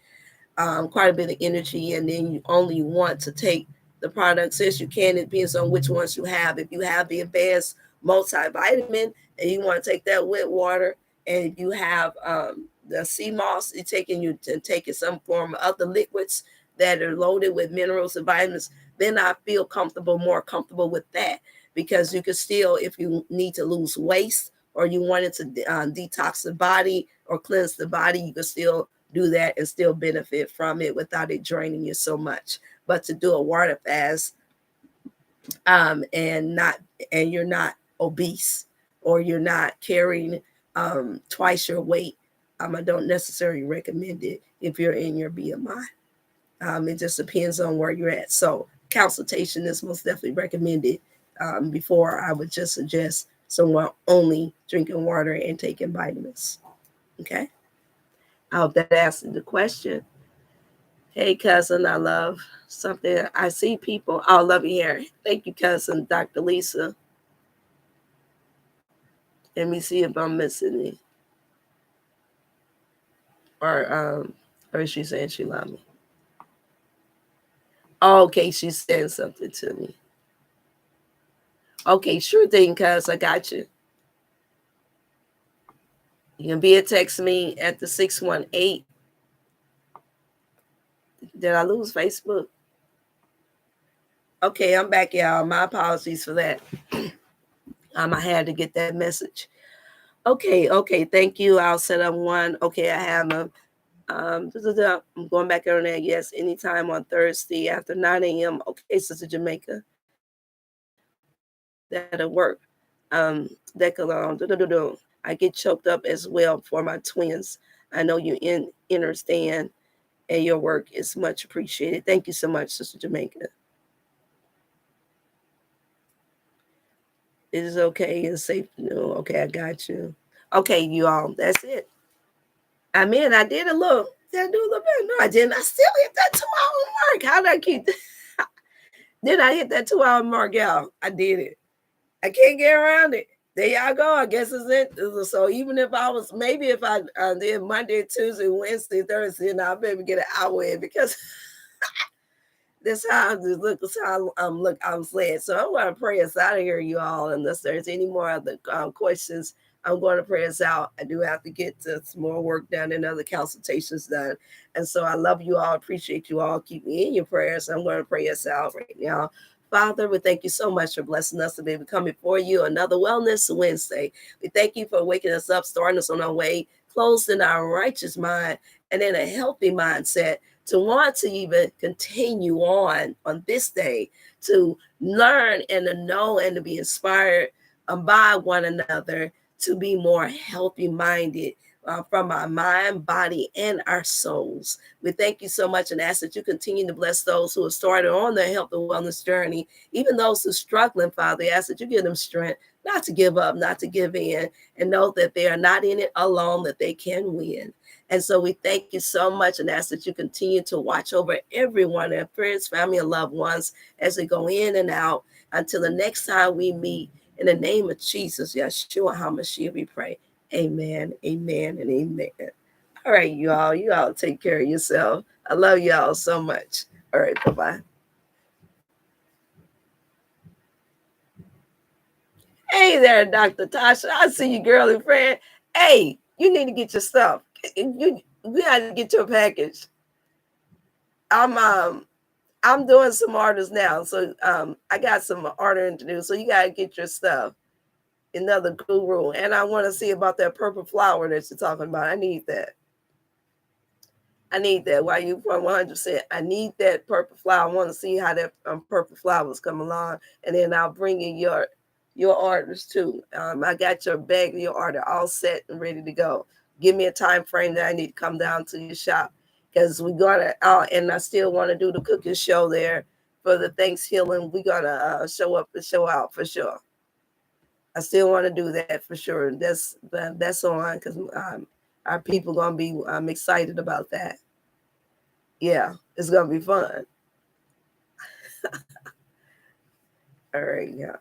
quite a bit of energy, and then you only want to take the products as you can. It depends on which ones you have. If you have the advanced multivitamin and you want to take that with water, and if you have the sea moss, it's taking you to taking some form of other liquids that are loaded with minerals and vitamins, then I feel more comfortable with that, because you can still, if you need to lose weight or you wanted to detox the body or cleanse the body, you can still do that and still benefit from it without it draining you so much. But to do a water fast, and you're not obese or you're not carrying twice your weight, I don't necessarily recommend it if you're in your BMI. It just depends on where you're at. So consultation is most definitely recommended before I would just suggest someone only drinking water and taking vitamins. Okay. I hope that answered the question. Hey, cousin, I love something. I see people. I love you here. Thank you, cousin, Dr. Lisa. Let me see if I'm missing it. Or is she saying she love me? Oh, okay, she's saying something to me. Okay, sure thing, cuz I got you. You can be a text me at the 618. Did I lose Facebook? Okay, I'm back, y'all. My apologies for that. I had to get that message. Okay. Thank you. I'll set up one. Okay, I have a I'm going back on there. Yes, anytime on Thursday after 9 a.m. Okay, Sister Jamaica. That'll work. That could I get choked up as well for my twins. I know you understand, and your work is much appreciated. Thank you so much, Sister Jamaica. It is okay and safe to know. Okay, I got you. Okay, you all. That's it. I mean, I did a little. Did I do a little bit? No, I didn't. I still hit that 2 hour mark. How did I keep? Did I hit that 2 hour mark, y'all? I did it. I can't get around it. There y'all go. I guess it's it. So even if I was, maybe if I did Monday, Tuesday, Wednesday, Thursday, and I'll maybe get an hour in, because that's how I look. That's how I'm led. So I want to pray us out of here, you all. Unless there's any more other questions, I'm going to pray us out. I do have to get to some more work done and other consultations done. And so I love you all. Appreciate you all. Keep me in your prayers. I'm going to pray us out right now. Father, we thank you so much for blessing us to be able to come before you another Wellness Wednesday. We thank you for waking us up, starting us on our way, closed in our righteous mind and in a healthy mindset, to want to even continue on this day, to learn and to know and to be inspired by one another, to be more healthy minded, from our mind, body, and our souls. We thank you so much and ask that you continue to bless those who have started on their health and wellness journey, even those who are struggling, Father. We ask that you give them strength not to give up, not to give in, and know that they are not in it alone, that they can win. And so we thank you so much and ask that you continue to watch over everyone, their friends, family, and loved ones as they go in and out until the next time we meet. In the name of Jesus, Yeshua HaMashiach, we pray. Amen, amen, and amen. All right, you all. You all take care of yourself. I love y'all so much. All right, bye-bye. Hey there, Dr. Tasha. I see you, girly friend. Hey, you need to get your stuff. We got to get your package. I'm I'm doing some orders now, so I got some ordering to do. So you gotta get your stuff. Another guru, and I want to see about that purple flower that you're talking about. I need that. I need that. Why you 100%? I need that purple flower. I want to see how that purple flowers come along, and then I'll bring in your orders too. I got your bag, your order all set and ready to go. Give me a time frame that I need to come down to your shop because we gotta. And I still want to do the cooking show there for the Thanksgiving. We gotta show up and show out for sure. I still want to do that for sure. That's on because our people gonna be excited about that. Yeah, it's gonna be fun. All right, yeah.